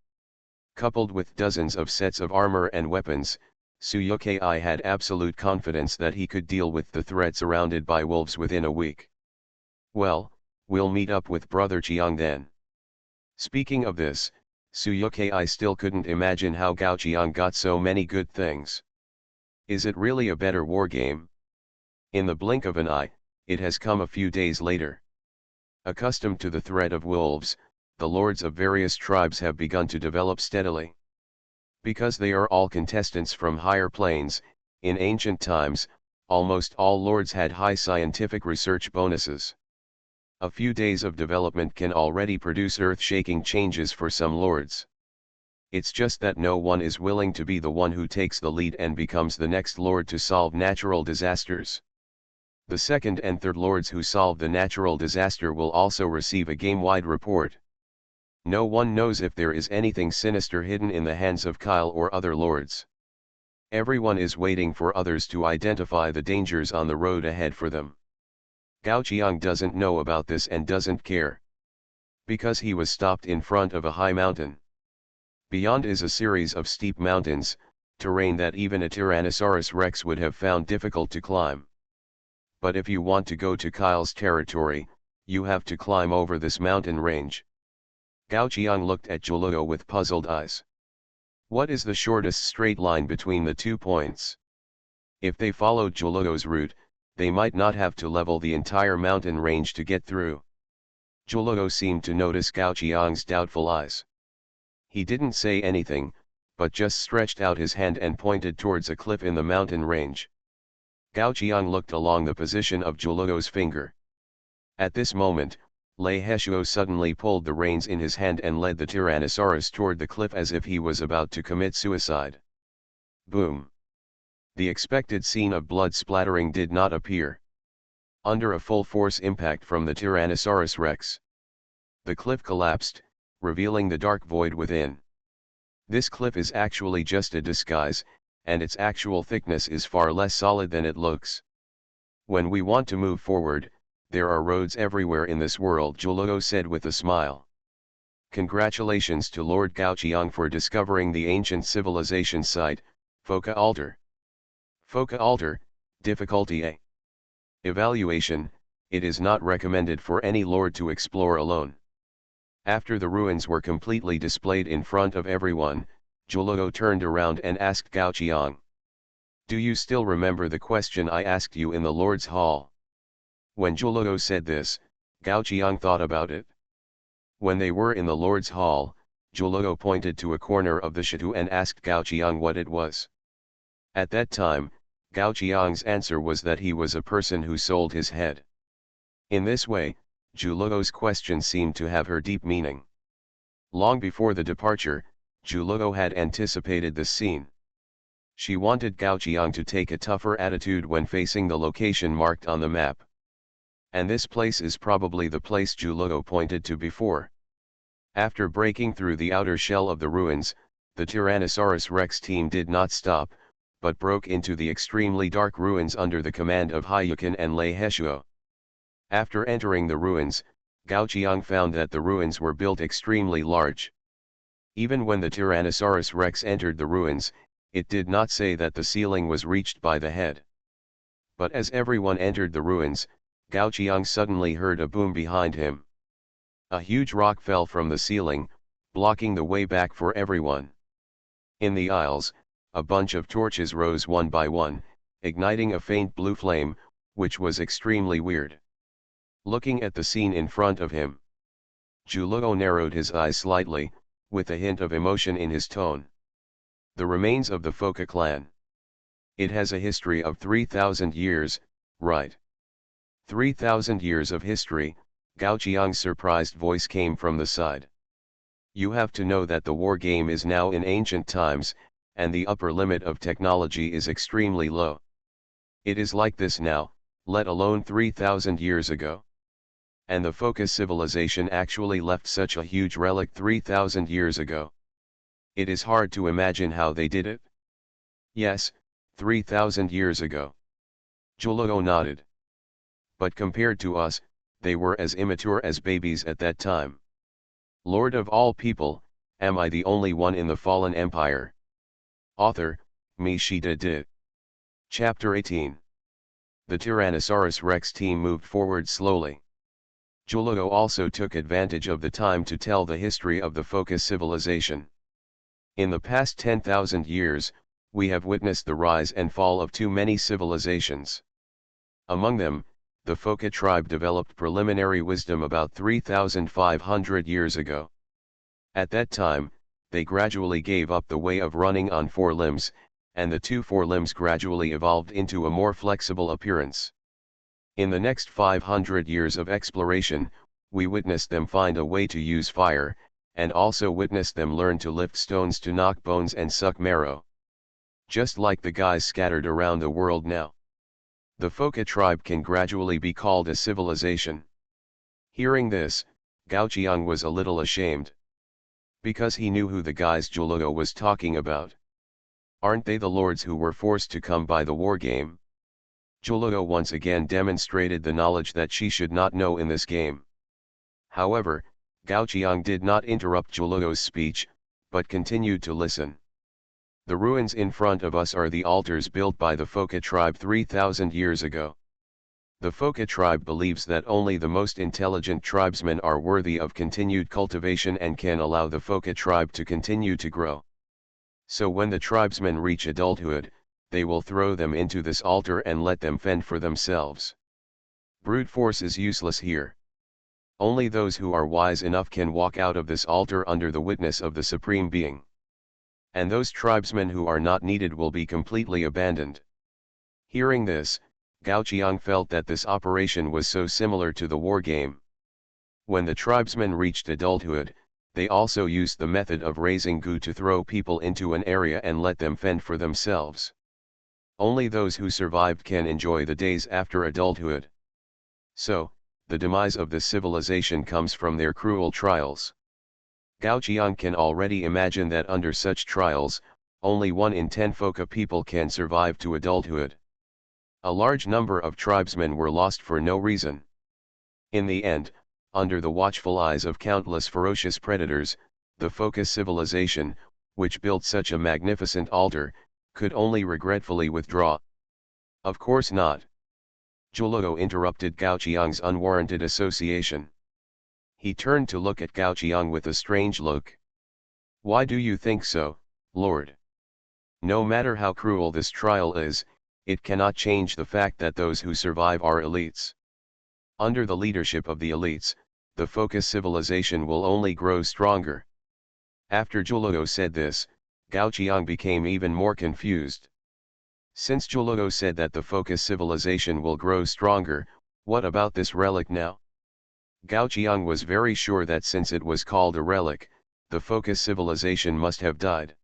Coupled with dozens of sets of armor and weapons, Suyukai had absolute confidence that he could deal with the threat surrounded by wolves within a week. Well, we'll meet up with Brother Qiang then. Speaking of this, Suyukai still couldn't imagine how Gao Qiang got so many good things. Is it really a better war game? In the blink of an eye, it has come a few days later. Accustomed to the threat of wolves, the lords of various tribes have begun to develop steadily. Because they are all contestants from higher planes, in ancient times, almost all lords had high scientific research bonuses. A few days of development can already produce earth-shaking changes for some lords. It's just that no one is willing to be the one who takes the lead and becomes the next lord to solve natural disasters. The second and third lords who solve the natural disaster will also receive a game-wide report. No one knows if there is anything sinister hidden in the hands of Kyle or other lords. Everyone is waiting for others to identify the dangers on the road ahead for them. Gao Qiang doesn't know about this and doesn't care. Because he was stopped in front of a high mountain. Beyond is a series of steep mountains, terrain that even a Tyrannosaurus Rex would have found difficult to climb. But if you want to go to Kyle's territory, You have to climb over this mountain range. Gao Qiang looked at Zhuluo with puzzled eyes. What is the shortest straight line between the 2 points? If they followed Zhuluo's route, they might not have to level the entire mountain range to get through. Zhuluo seemed to notice Gao Qiang's doubtful eyes. He didn't say anything, but just stretched out his hand and pointed towards a cliff in the mountain range. Gao Qiang looked along the position of Zhuluo's finger. At this moment, Lei Heshuo suddenly pulled the reins in his hand and led the Tyrannosaurus toward the cliff as if he was about to commit suicide. Boom! The expected scene of blood splattering did not appear. Under a full force impact from the Tyrannosaurus Rex, the cliff collapsed, revealing the dark void within. This cliff is actually just a disguise, and its actual thickness is far less solid than it looks. When we want to move forward, there are roads everywhere in this world, Zhuluo said with a smile. Congratulations to Lord Gao Qiang for discovering the ancient civilization site, Foca Altar. Foca Altar, difficulty A. Evaluation: it is not recommended for any lord to explore alone. After the ruins were completely displayed in front of everyone, Zhuluo turned around and asked Gao Qiang. Do you still remember the question I asked you in the Lord's Hall? When Zhuluo said this, Gao Qiang thought about it. When they were in the Lord's Hall, Zhuluo pointed to a corner of the chateau and asked Gao Qiang what it was. At that time, Gao Qiang's answer was that he was a person who sold his head. In this way, Zhuluo's question seemed to have her deep meaning. Long before the departure, Zhuluo had anticipated this scene. She wanted Gao Qiang to take a tougher attitude when facing the location marked on the map. And this place is probably the place Zhuluo pointed to before. After breaking through the outer shell of the ruins, the Tyrannosaurus Rex team did not stop, but broke into the extremely dark ruins under the command of Haiyukin and Lei Heshuo. After entering the ruins, Gao Qiang found that the ruins were built extremely large. Even when the Tyrannosaurus Rex entered the ruins, it did not say that the ceiling was reached by the head. But as everyone entered the ruins, Gao Qiang suddenly heard a boom behind him. A huge rock fell from the ceiling, blocking the way back for everyone. In the aisles, a bunch of torches rose one by one, igniting a faint blue flame, which was extremely weird. Looking at the scene in front of him, Zhuluo narrowed his eyes slightly, with a hint of emotion in his tone. The remains of the Foca clan. It has a history of 3,000 years, right? 3,000 years of history, Gao Qiang's surprised voice came from the side. You have to know that the war game is now in ancient times, and the upper limit of technology is extremely low. It is like this now, let alone 3,000 years ago. And the Foca civilization actually left such a huge relic 3,000 years ago. It is hard to imagine how they did it. Yes, 3,000 years ago. Zhuluo nodded. But compared to us, they were as immature as babies at that time. Lord of all people, am I the only one in the fallen empire? Author, MaleProtagonist. Chapter 18. The Tyrannosaurus Rex team moved forward slowly. Zhuluo also took advantage of the time to tell the history of the Foca civilization. In the past 10,000 years, we have witnessed the rise and fall of too many civilizations. Among them, the Foca tribe developed preliminary wisdom about 3,500 years ago. At that time, they gradually gave up the way of running on 4 limbs, and the 2 forelimbs gradually evolved into a more flexible appearance. In the next 500 years of exploration, we witnessed them find a way to use fire, and also witnessed them learn to lift stones to knock bones and suck marrow. Just like the guys scattered around the world now. The Foca tribe can gradually be called a civilization. Hearing this, Gao Qiang was a little ashamed. Because he knew who the guys Zhuluo was talking about. Aren't they the lords who were forced to come by the war game? Zhuluo once again demonstrated the knowledge that she should not know in this game. However, Gao Qiang did not interrupt Zhuluo's speech, but continued to listen. The ruins in front of us are the altars built by the Foca tribe 3,000 years ago. The Foka tribe believes that only the most intelligent tribesmen are worthy of continued cultivation and can allow the Foka tribe to continue to grow. So when the tribesmen reach adulthood, they will throw them into this altar and let them fend for themselves. Brute force is useless here. Only those who are wise enough can walk out of this altar under the witness of the Supreme Being. And those tribesmen who are not needed will be completely abandoned. Hearing this, Gao Qiang felt that this operation was so similar to the war game. When the tribesmen reached adulthood, they also used the method of raising gu to throw people into an area and let them fend for themselves. Only those who survived can enjoy the days after adulthood. So, the demise of this civilization comes from their cruel trials. Gao Qiang can already imagine that under such trials, only 1 in 10 Foka people can survive to adulthood. A large number of tribesmen were lost for no reason. In the end, under the watchful eyes of countless ferocious predators, the Foka civilization, which built such a magnificent altar, could only regretfully withdraw. Of course not. Zhulogo interrupted Gao Qiang's unwarranted association. He turned to look at Gao Qiang with a strange look. Why do you think so, Lord? No matter how cruel this trial is, it cannot change the fact that those who survive are elites. Under the leadership of the elites, the Foka civilization will only grow stronger. After Zhulogo said this, Gao Qiang became even more confused. Since Zhulogo said that the Foka civilization will grow stronger, what about this relic now? Gao Qiang was very sure that since it was called a relic, the Foka civilization must have died.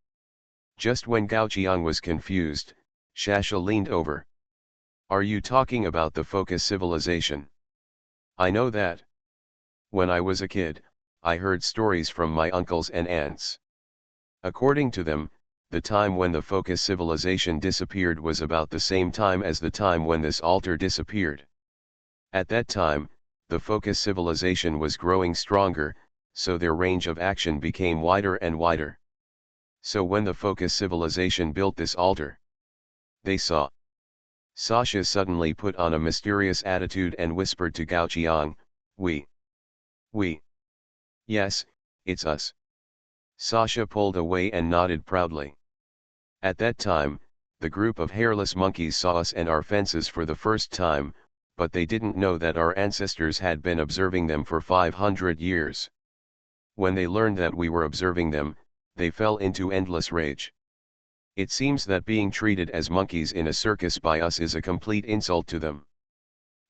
Just when Gao Qiang was confused, Shasha leaned over. Are you talking about the Foka civilization? I know that. When I was a kid, I heard stories from my uncles and aunts. According to them, the time when the Foka civilization disappeared was about the same time as the time when this altar disappeared. At that time, the Foka civilization was growing stronger, so their range of action became wider and wider. So when the Foka civilization built this altar, they saw. Sasha suddenly put on a mysterious attitude and whispered to Gao Qiang, We. Yes, it's us. Sasha pulled away and nodded proudly. At that time, the group of hairless monkeys saw us and our fences for the first time, but they didn't know that our ancestors had been observing them for 500 years. When they learned that we were observing them, they fell into endless rage. It seems that being treated as monkeys in a circus by us is a complete insult to them.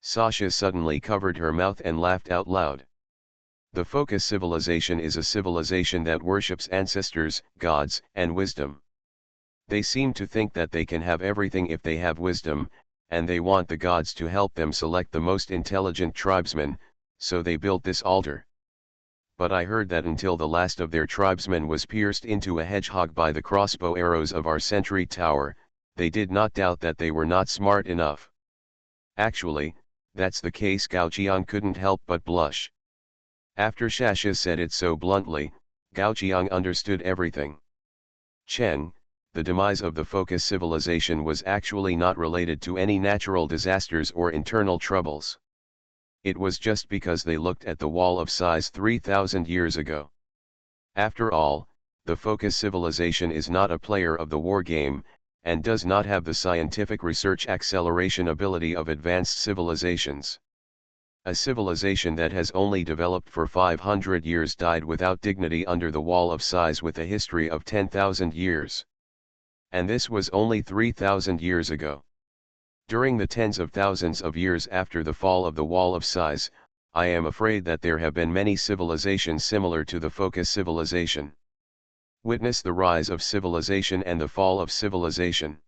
Sasha suddenly covered her mouth and laughed out loud. The Foka civilization is a civilization that worships ancestors, gods, and wisdom. They seem to think that they can have everything if they have wisdom, and they want the gods to help them select the most intelligent tribesmen, so they built this altar. But I heard that until the last of their tribesmen was pierced into a hedgehog by the crossbow arrows of our sentry tower, they did not doubt that they were not smart enough. Actually, that's the case. Gao Qiang couldn't help but blush. After Shasha said it so bluntly, Gao Qiang understood everything. Chen, the demise of the Foka civilization was actually not related to any natural disasters or internal troubles. It was just because they looked at the wall of size 3,000 years ago. After all, the Foka civilization is not a player of the war game, and does not have the scientific research acceleration ability of advanced civilizations. A civilization that has only developed for 500 years died without dignity under the wall of size with a history of 10,000 years. And this was only 3,000 years ago. During the tens of thousands of years after the fall of the wall of size, I am afraid that there have been many civilizations similar to the Foka civilization. Witness the rise of civilization and the fall of civilization.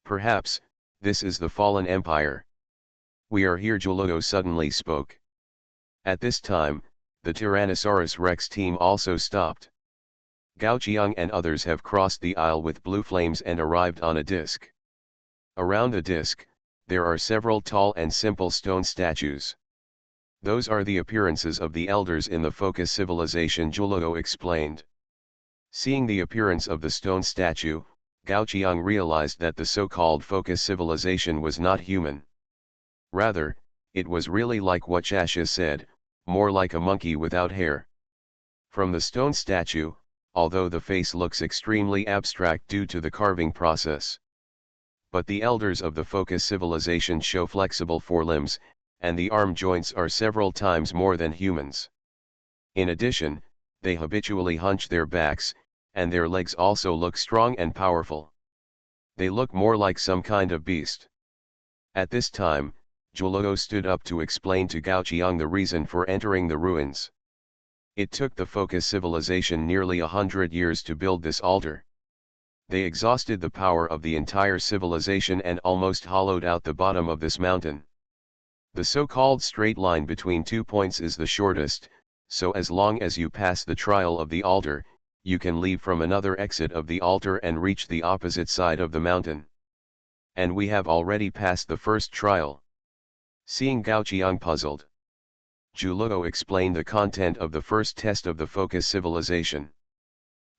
Perhaps, this is the fallen empire. We are here. Zhulogo suddenly spoke. At this time, the Tyrannosaurus Rex team also stopped. Gao Qiang and others have crossed the aisle with blue flames and arrived on a disc. Around the disc, there are several tall and simple stone statues. Those are the appearances of the elders in the Foka civilization, Zhulogo explained. Seeing the appearance of the stone statue, Gao Qiang realized that the so-called Foka civilization was not human. Rather, it was really like what Shasha said, more like a monkey without hair. From the stone statue, although the face looks extremely abstract due to the carving process. But the elders of the focus civilization show flexible forelimbs, and the arm joints are several times more than humans. In addition, they habitually hunch their backs, and their legs also look strong and powerful. They look more like some kind of beast. At this time, Juluo stood up to explain to Gao Qiang the reason for entering the ruins. It took the focus civilization nearly 100 years to build this altar. They exhausted the power of the entire civilization and almost hollowed out the bottom of this mountain. The so-called straight line between 2 points is the shortest, so as long as you pass the trial of the altar, you can leave from another exit of the altar and reach the opposite side of the mountain. And we have already passed the first trial. Seeing Gao Qiang puzzled, Juluo explained the content of the first test of the focus civilization.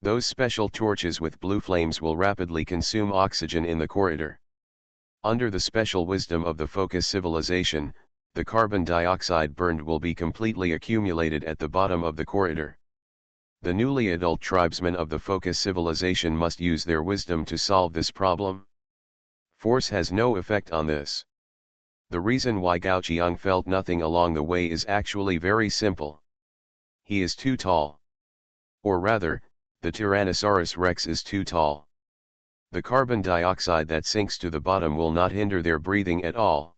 Those special torches with blue flames will rapidly consume oxygen in the corridor. Under the special wisdom of the focus civilization, the carbon dioxide burned will be completely accumulated at the bottom of the corridor. The newly adult tribesmen of the focus civilization must use their wisdom to solve this problem. Force has no effect on this. The reason why Gao Qiang felt nothing along the way is actually very simple. He is too tall. Or rather, the Tyrannosaurus Rex is too tall. The carbon dioxide that sinks to the bottom will not hinder their breathing at all.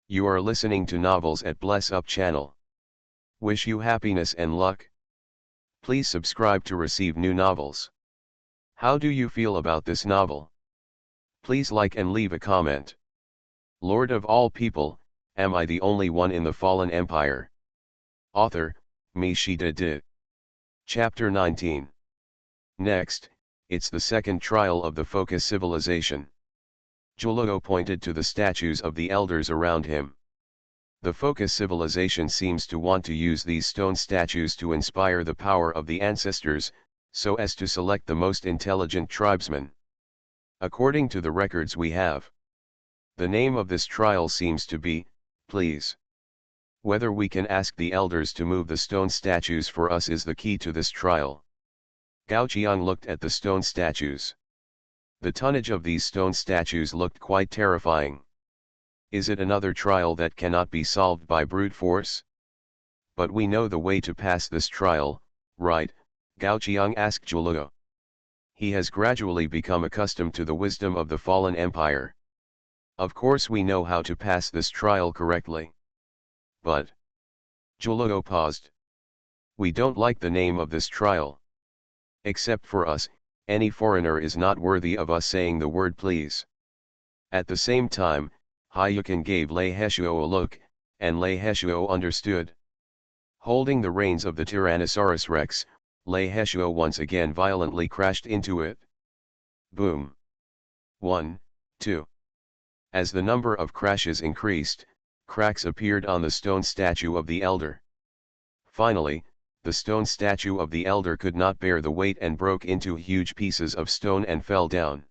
You are listening to Novels at Bless Up channel. Wish you happiness and luck. Please subscribe to receive new novels. How do you feel about this novel? Please like and leave a comment. Lord of all people, am I the only one in the fallen empire? Author, MaleProtagonist. Chapter 19. Next, it's the second trial of the focus civilization. Juluo pointed to the statues of the elders around him. The focus civilization seems to want to use these stone statues to inspire the power of the ancestors, so as to select the most intelligent tribesmen. According to the records we have, the name of this trial seems to be, Please. Whether we can ask the elders to move the stone statues for us is the key to this trial. Gao Qiang looked at the stone statues. The tonnage of these stone statues looked quite terrifying. Is it another trial that cannot be solved by brute force? But we know the way to pass this trial, right? Gao Qiang asked Juluo. He has gradually become accustomed to the wisdom of the fallen empire. Of course we know how to pass this trial correctly. But Juluo paused. We don't like the name of this trial. Except for us, any foreigner is not worthy of us saying the word please. At the same time, Hayukin gave Lei Heshuo a look, and Lei Heshuo understood. Holding the reins of the Tyrannosaurus Rex, Lei Heshuo once again violently crashed into it. Boom. 1, 2. As the number of crashes increased, cracks appeared on the stone statue of the elder. Finally, the stone statue of the elder could not bear the weight and broke into huge pieces of stone and fell down.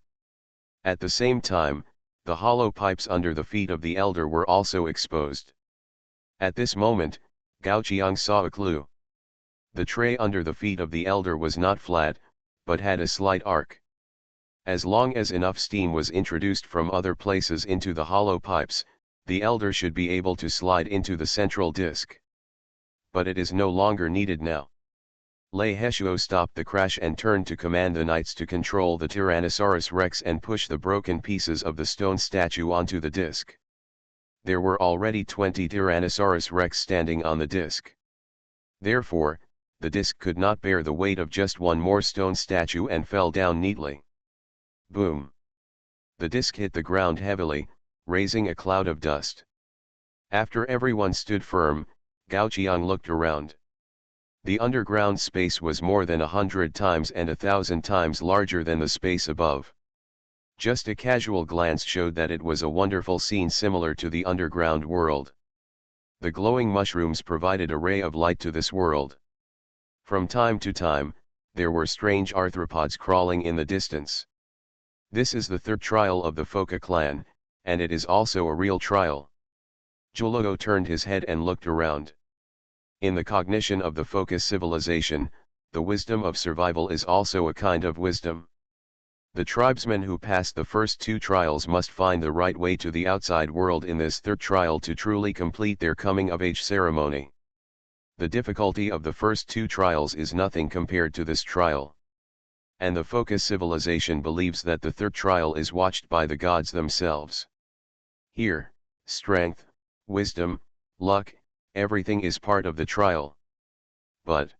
At the same time, the hollow pipes under the feet of the elder were also exposed. At this moment, Gao Qiang saw a clue. The tray under the feet of the elder was not flat, but had a slight arc. As long as enough steam was introduced from other places into the hollow pipes, the elder should be able to slide into the central disc. But it is no longer needed now. Lei Heshuo stopped the crash and turned to command the knights to control the Tyrannosaurus Rex and push the broken pieces of the stone statue onto the disc. There were already 20 Tyrannosaurus Rex standing on the disc. Therefore, the disc could not bear the weight of just one more stone statue and fell down neatly. Boom! The disc hit the ground heavily, raising a cloud of dust. After everyone stood firm, Gao Qiang looked around. The underground space was more than 100 times and 1,000 times larger than the space above. Just a casual glance showed that it was a wonderful scene similar to the underground world. The glowing mushrooms provided a ray of light to this world. From time to time, there were strange arthropods crawling in the distance. This is the third trial of the Foka clan, and it is also a real trial. Zhulogo turned his head and looked around. In the cognition of the focus civilization, the wisdom of survival is also a kind of wisdom. The tribesmen who pass the first two trials must find the right way to the outside world in this third trial to truly complete their coming-of-age ceremony. The difficulty of the first two trials is nothing compared to this trial. And the focus civilization believes that the third trial is watched by the gods themselves. Here, strength, wisdom, luck, everything is part of the trial. But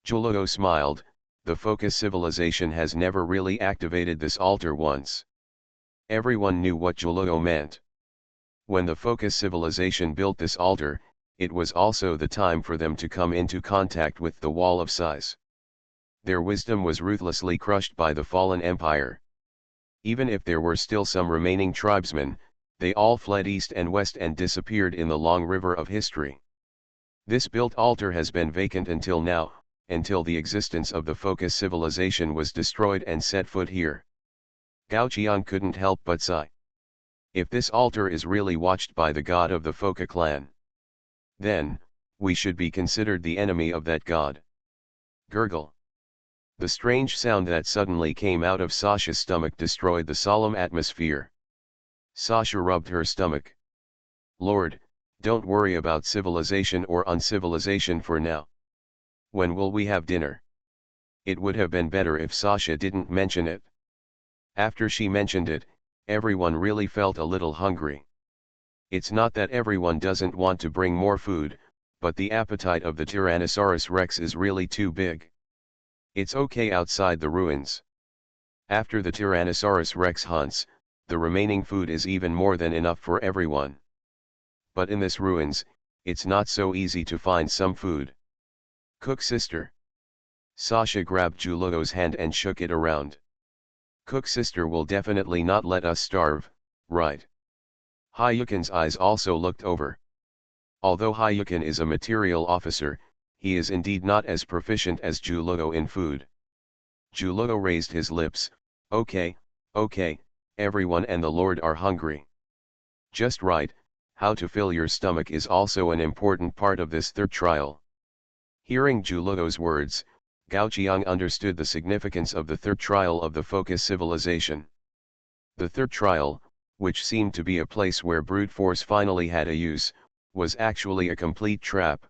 Zhulogo smiled, the focus civilization has never really activated this altar once. Everyone knew what Zhulogo meant. When the focus civilization built this altar, it was also the time for them to come into contact with the wall of size. Their wisdom was ruthlessly crushed by the fallen empire. Even if there were still some remaining tribesmen, they all fled east and west and disappeared in the long river of history. This built altar has been vacant until now, until the existence of the focus civilization was destroyed and set foot here. Gao Qiang couldn't help but sigh. If this altar is really watched by the god of the Foca clan, then, we should be considered the enemy of that god. Gurgle. The strange sound that suddenly came out of Sasha's stomach destroyed the solemn atmosphere. Sasha rubbed her stomach. Lord, don't worry about civilization or uncivilization for now. When will we have dinner? It would have been better if Sasha didn't mention it. After she mentioned it, everyone really felt a little hungry. It's not that everyone doesn't want to bring more food, but the appetite of the Tyrannosaurus Rex is really too big. It's okay outside the ruins. After the Tyrannosaurus Rex hunts, the remaining food is even more than enough for everyone. But in this ruins, it's not so easy to find some food. Cook sister. Sasha grabbed Zhulogo's hand and shook it around. Cook sister will definitely not let us starve, right? Hayukin's eyes also looked over. Although Hayukin is a material officer, he is indeed not as proficient as Zhulogo in food. Zhulogo raised his lips, okay, everyone and the Lord are hungry. Just right, how to fill your stomach is also an important part of this third trial. Hearing Zhulogo's words, Gao Qiang understood the significance of the third trial of the focus civilization. The third trial, which seemed to be a place where brute force finally had a use, was actually a complete trap.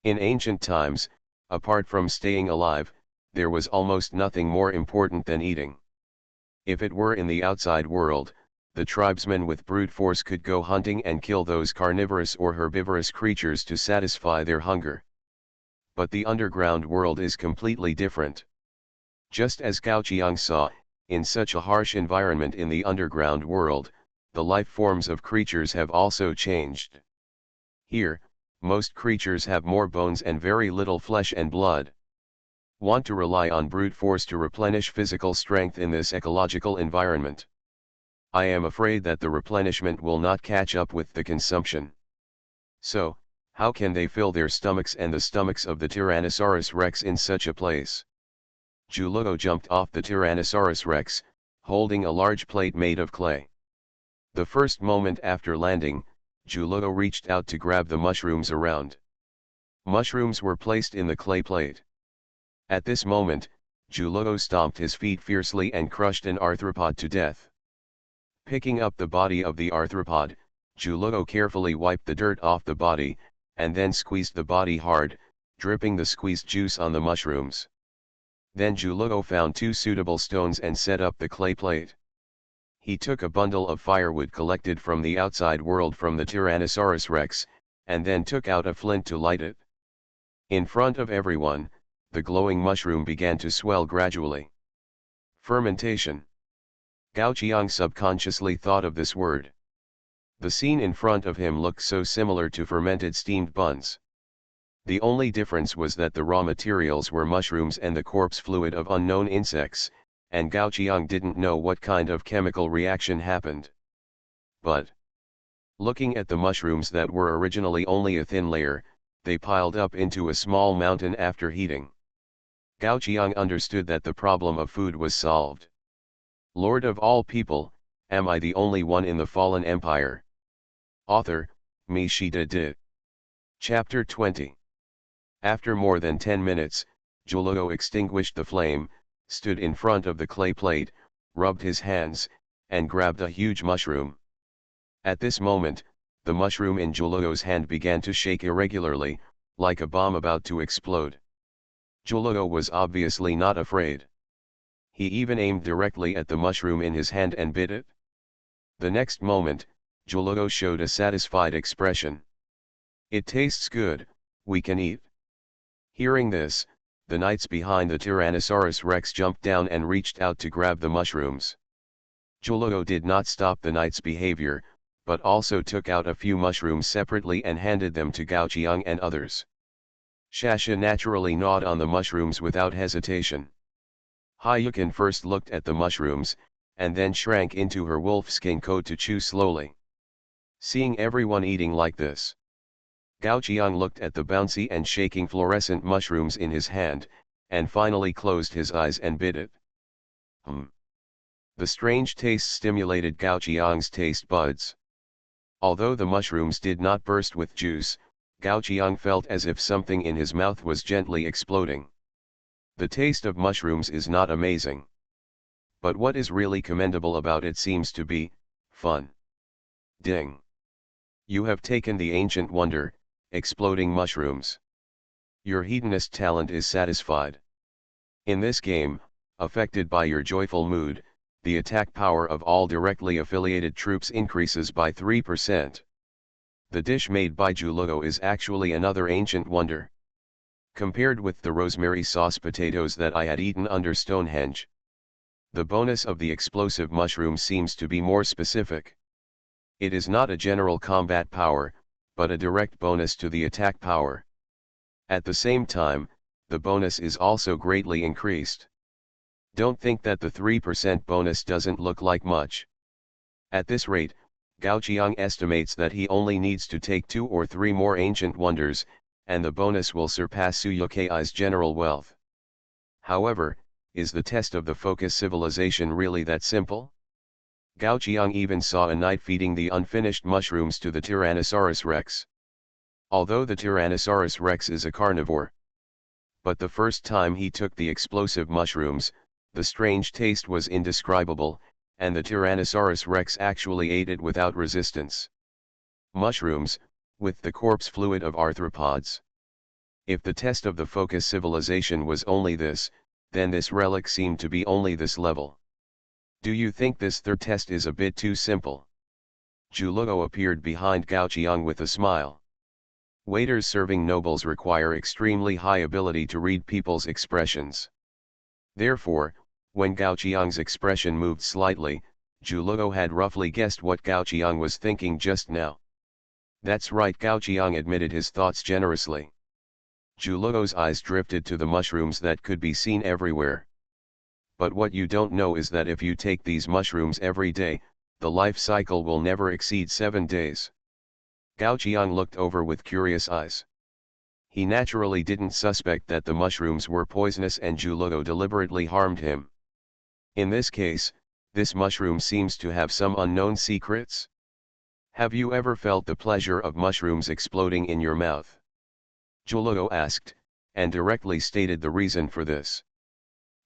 In ancient times, apart from staying alive, there was almost nothing more important than eating. If it were in the outside world, the tribesmen with brute force could go hunting and kill those carnivorous or herbivorous creatures to satisfy their hunger. But the underground world is completely different. Just as Gao Qiang saw, in such a harsh environment in the underground world, the life forms of creatures have also changed. Here, most creatures have more bones and very little flesh and blood. Want to rely on brute force to replenish physical strength in this ecological environment. I am afraid that the replenishment will not catch up with the consumption. So, how can they fill their stomachs and the stomachs of the Tyrannosaurus Rex in such a place? Zhulogo jumped off the Tyrannosaurus Rex, holding a large plate made of clay. The first moment after landing, Zhulogo reached out to grab the mushrooms around. Mushrooms were placed in the clay plate. At this moment, Zhulogo stomped his feet fiercely and crushed an arthropod to death. Picking up the body of the arthropod, Zhulogo carefully wiped the dirt off the body, and then squeezed the body hard, dripping the squeezed juice on the mushrooms. Then Zhulogo found two suitable stones and set up the clay plate. He took a bundle of firewood collected from the outside world from the Tyrannosaurus Rex, and then took out a flint to light it. In front of everyone, the glowing mushroom began to swell gradually. Fermentation. Gao Qiang subconsciously thought of this word. The scene in front of him looked so similar to fermented steamed buns. The only difference was that the raw materials were mushrooms and the corpse fluid of unknown insects, and Gao Qiang didn't know what kind of chemical reaction happened. But, looking at the mushrooms that were originally only a thin layer, they piled up into a small mountain after heating. Gao Qiang understood that the problem of food was solved. Lord of all people, am I the only one in the fallen empire? Author, me she did. Chapter 20. After more than 10 minutes, Julugo extinguished the flame, stood in front of the clay plate, rubbed his hands, and grabbed a huge mushroom. At this moment, the mushroom in Julugo's hand began to shake irregularly, like a bomb about to explode. Julugo was obviously not afraid. He even aimed directly at the mushroom in his hand and bit it. The next moment, Julugo showed a satisfied expression. "It tastes good, we can eat." Hearing this, the knights behind the Tyrannosaurus Rex jumped down and reached out to grab the mushrooms. Julugo did not stop the knights' behavior, but also took out a few mushrooms separately and handed them to Gao Qiang and others. Shasha naturally gnawed on the mushrooms without hesitation. Hayukin first looked at the mushrooms, and then shrank into her wolfskin coat to chew slowly. Seeing everyone eating like this, Gao Qiang looked at the bouncy and shaking fluorescent mushrooms in his hand, and finally closed his eyes and bit it. The strange taste stimulated Gao Qiang's taste buds. Although the mushrooms did not burst with juice, Gao Qiang felt as if something in his mouth was gently exploding. The taste of mushrooms is not amazing. But what is really commendable about it seems to be fun. Ding! You have taken the ancient wonder, exploding mushrooms. Your hedonist talent is satisfied. In this game, affected by your joyful mood, the attack power of all directly affiliated troops increases by 3%. The dish made by Julugo is actually another ancient wonder. Compared with the rosemary sauce potatoes that I had eaten under Stonehenge, the bonus of the explosive mushroom seems to be more specific. It is not a general combat power, but a direct bonus to the attack power. At the same time, the bonus is also greatly increased. Don't think that the 3% bonus doesn't look like much. At this rate, Gao Qiang estimates that he only needs to take 2 or 3 more ancient wonders, and the bonus will surpass Suyukei's general wealth. However, is the test of the focus civilization really that simple? Gao Qiang even saw a knight feeding the unfinished mushrooms to the Tyrannosaurus Rex. Although the Tyrannosaurus Rex is a carnivore. But the first time he took the explosive mushrooms, the strange taste was indescribable, and the Tyrannosaurus Rex actually ate it without resistance. Mushrooms, with the corpse fluid of arthropods. If the test of the focus civilization was only this, then this relic seemed to be only this level. Do you think this third test is a bit too simple? Julugo appeared behind Gao Qiang with a smile. Waiters serving nobles require extremely high ability to read people's expressions. Therefore, when Gao Qiang's expression moved slightly, Julugo had roughly guessed what Gao Qiang was thinking just now. That's right, Gao Qiang admitted his thoughts generously. Julugo's eyes drifted to the mushrooms that could be seen everywhere. But what you don't know is that if you take these mushrooms every day, the life cycle will never exceed 7 days. Gao Qiang looked over with curious eyes. He naturally didn't suspect that the mushrooms were poisonous and Julugo deliberately harmed him. In this case, this mushroom seems to have some unknown secrets. Have you ever felt the pleasure of mushrooms exploding in your mouth? Julugo asked, and directly stated the reason for this.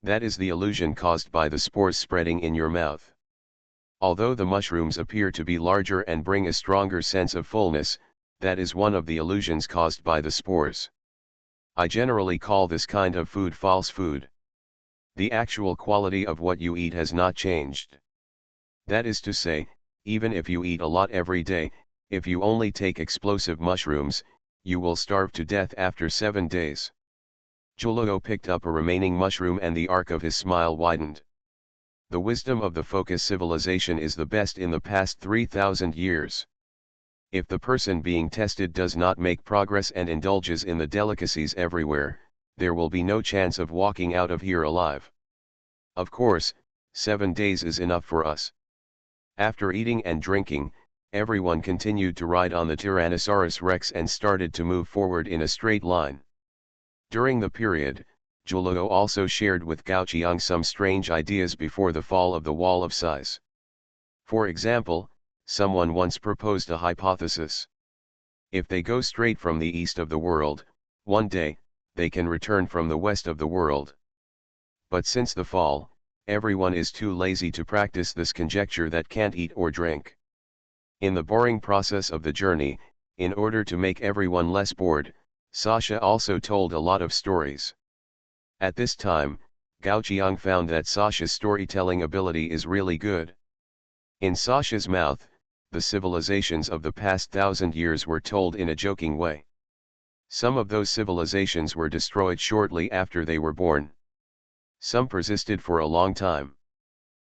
That is the illusion caused by the spores spreading in your mouth. Although the mushrooms appear to be larger and bring a stronger sense of fullness, that is one of the illusions caused by the spores. I generally call this kind of food false food. The actual quality of what you eat has not changed. That is to say, even if you eat a lot every day, if you only take explosive mushrooms, you will starve to death after 7 days. Julugo picked up a remaining mushroom and the arc of his smile widened. The wisdom of the focus civilization is the best in the past 3,000 years. If the person being tested does not make progress and indulges in the delicacies everywhere, there will be no chance of walking out of here alive. Of course, 7 days is enough for us. After eating and drinking, everyone continued to ride on the Tyrannosaurus Rex and started to move forward in a straight line. During the period, Julugo also shared with Gao Qiang some strange ideas before the fall of the Wall of Size. For example, someone once proposed a hypothesis. If they go straight from the east of the world, one day, they can return from the west of the world. But since the fall, everyone is too lazy to practice this conjecture that can't eat or drink. In the boring process of the journey, in order to make everyone less bored, Sasha also told a lot of stories. At this time, Gao Qiang found that Sasha's storytelling ability is really good. In Sasha's mouth, the civilizations of the past 1,000 years were told in a joking way. Some of those civilizations were destroyed shortly after they were born. Some persisted for a long time.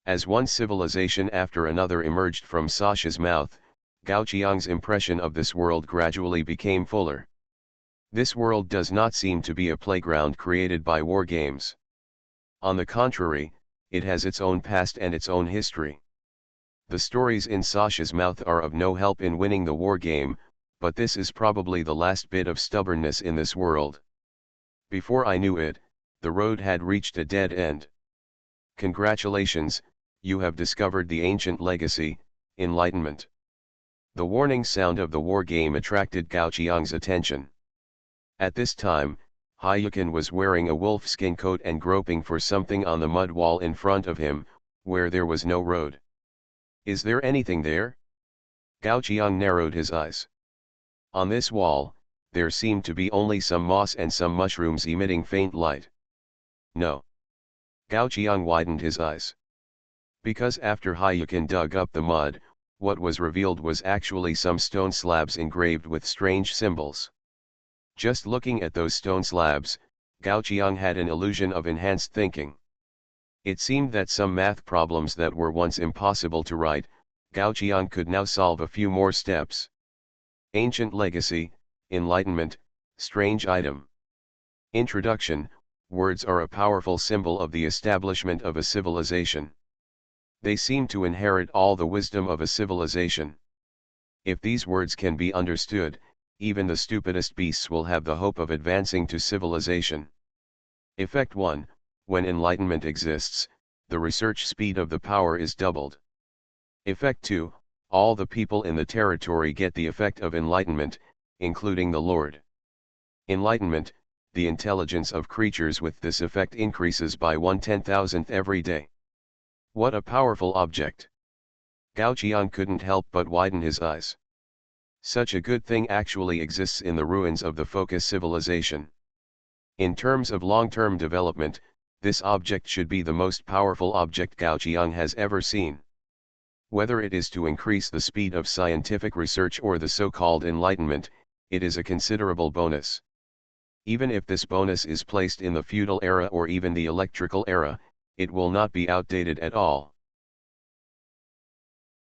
As one civilization after another emerged from Sasha's mouth, Gao Qiang's impression of this world gradually became fuller. This world does not seem to be a playground created by war games. On the contrary, it has its own past and its own history. The stories in Sasha's mouth are of no help in winning the war game, but this is probably the last bit of stubbornness in this world. Before I knew it, the road had reached a dead end. Congratulations, you have discovered the ancient legacy, enlightenment. The warning sound of the war game attracted Gao Qiang's attention. At this time, Hayukin was wearing a wolfskin coat and groping for something on the mud wall in front of him, where there was no road. Is there anything there? Gao Qiang narrowed his eyes. On this wall, there seemed to be only some moss and some mushrooms emitting faint light. No. Gao Qiang widened his eyes. Because after Hayukin dug up the mud, what was revealed was actually some stone slabs engraved with strange symbols. Just looking at those stone slabs, Gao Qiang had an illusion of enhanced thinking. It seemed that some math problems that were once impossible to write, Gao Qiang could now solve a few more steps. Ancient legacy, enlightenment, strange item. Introduction: words are a powerful symbol of the establishment of a civilization. They seem to inherit all the wisdom of a civilization. If these words can be understood, even the stupidest beasts will have the hope of advancing to civilization. Effect 1: when enlightenment exists, the research speed of the power is doubled. Effect 2: all the people in the territory get the effect of enlightenment, including the Lord. Enlightenment: the intelligence of creatures with this effect increases by 1/10,000th every day. What a powerful object! Gao Qiang couldn't help but widen his eyes. Such a good thing actually exists in the ruins of the Focus civilization. In terms of long-term development, this object should be the most powerful object Gao Qiang has ever seen. Whether it is to increase the speed of scientific research or the so-called enlightenment, it is a considerable bonus. Even if this bonus is placed in the feudal era or even the electrical era, it will not be outdated at all.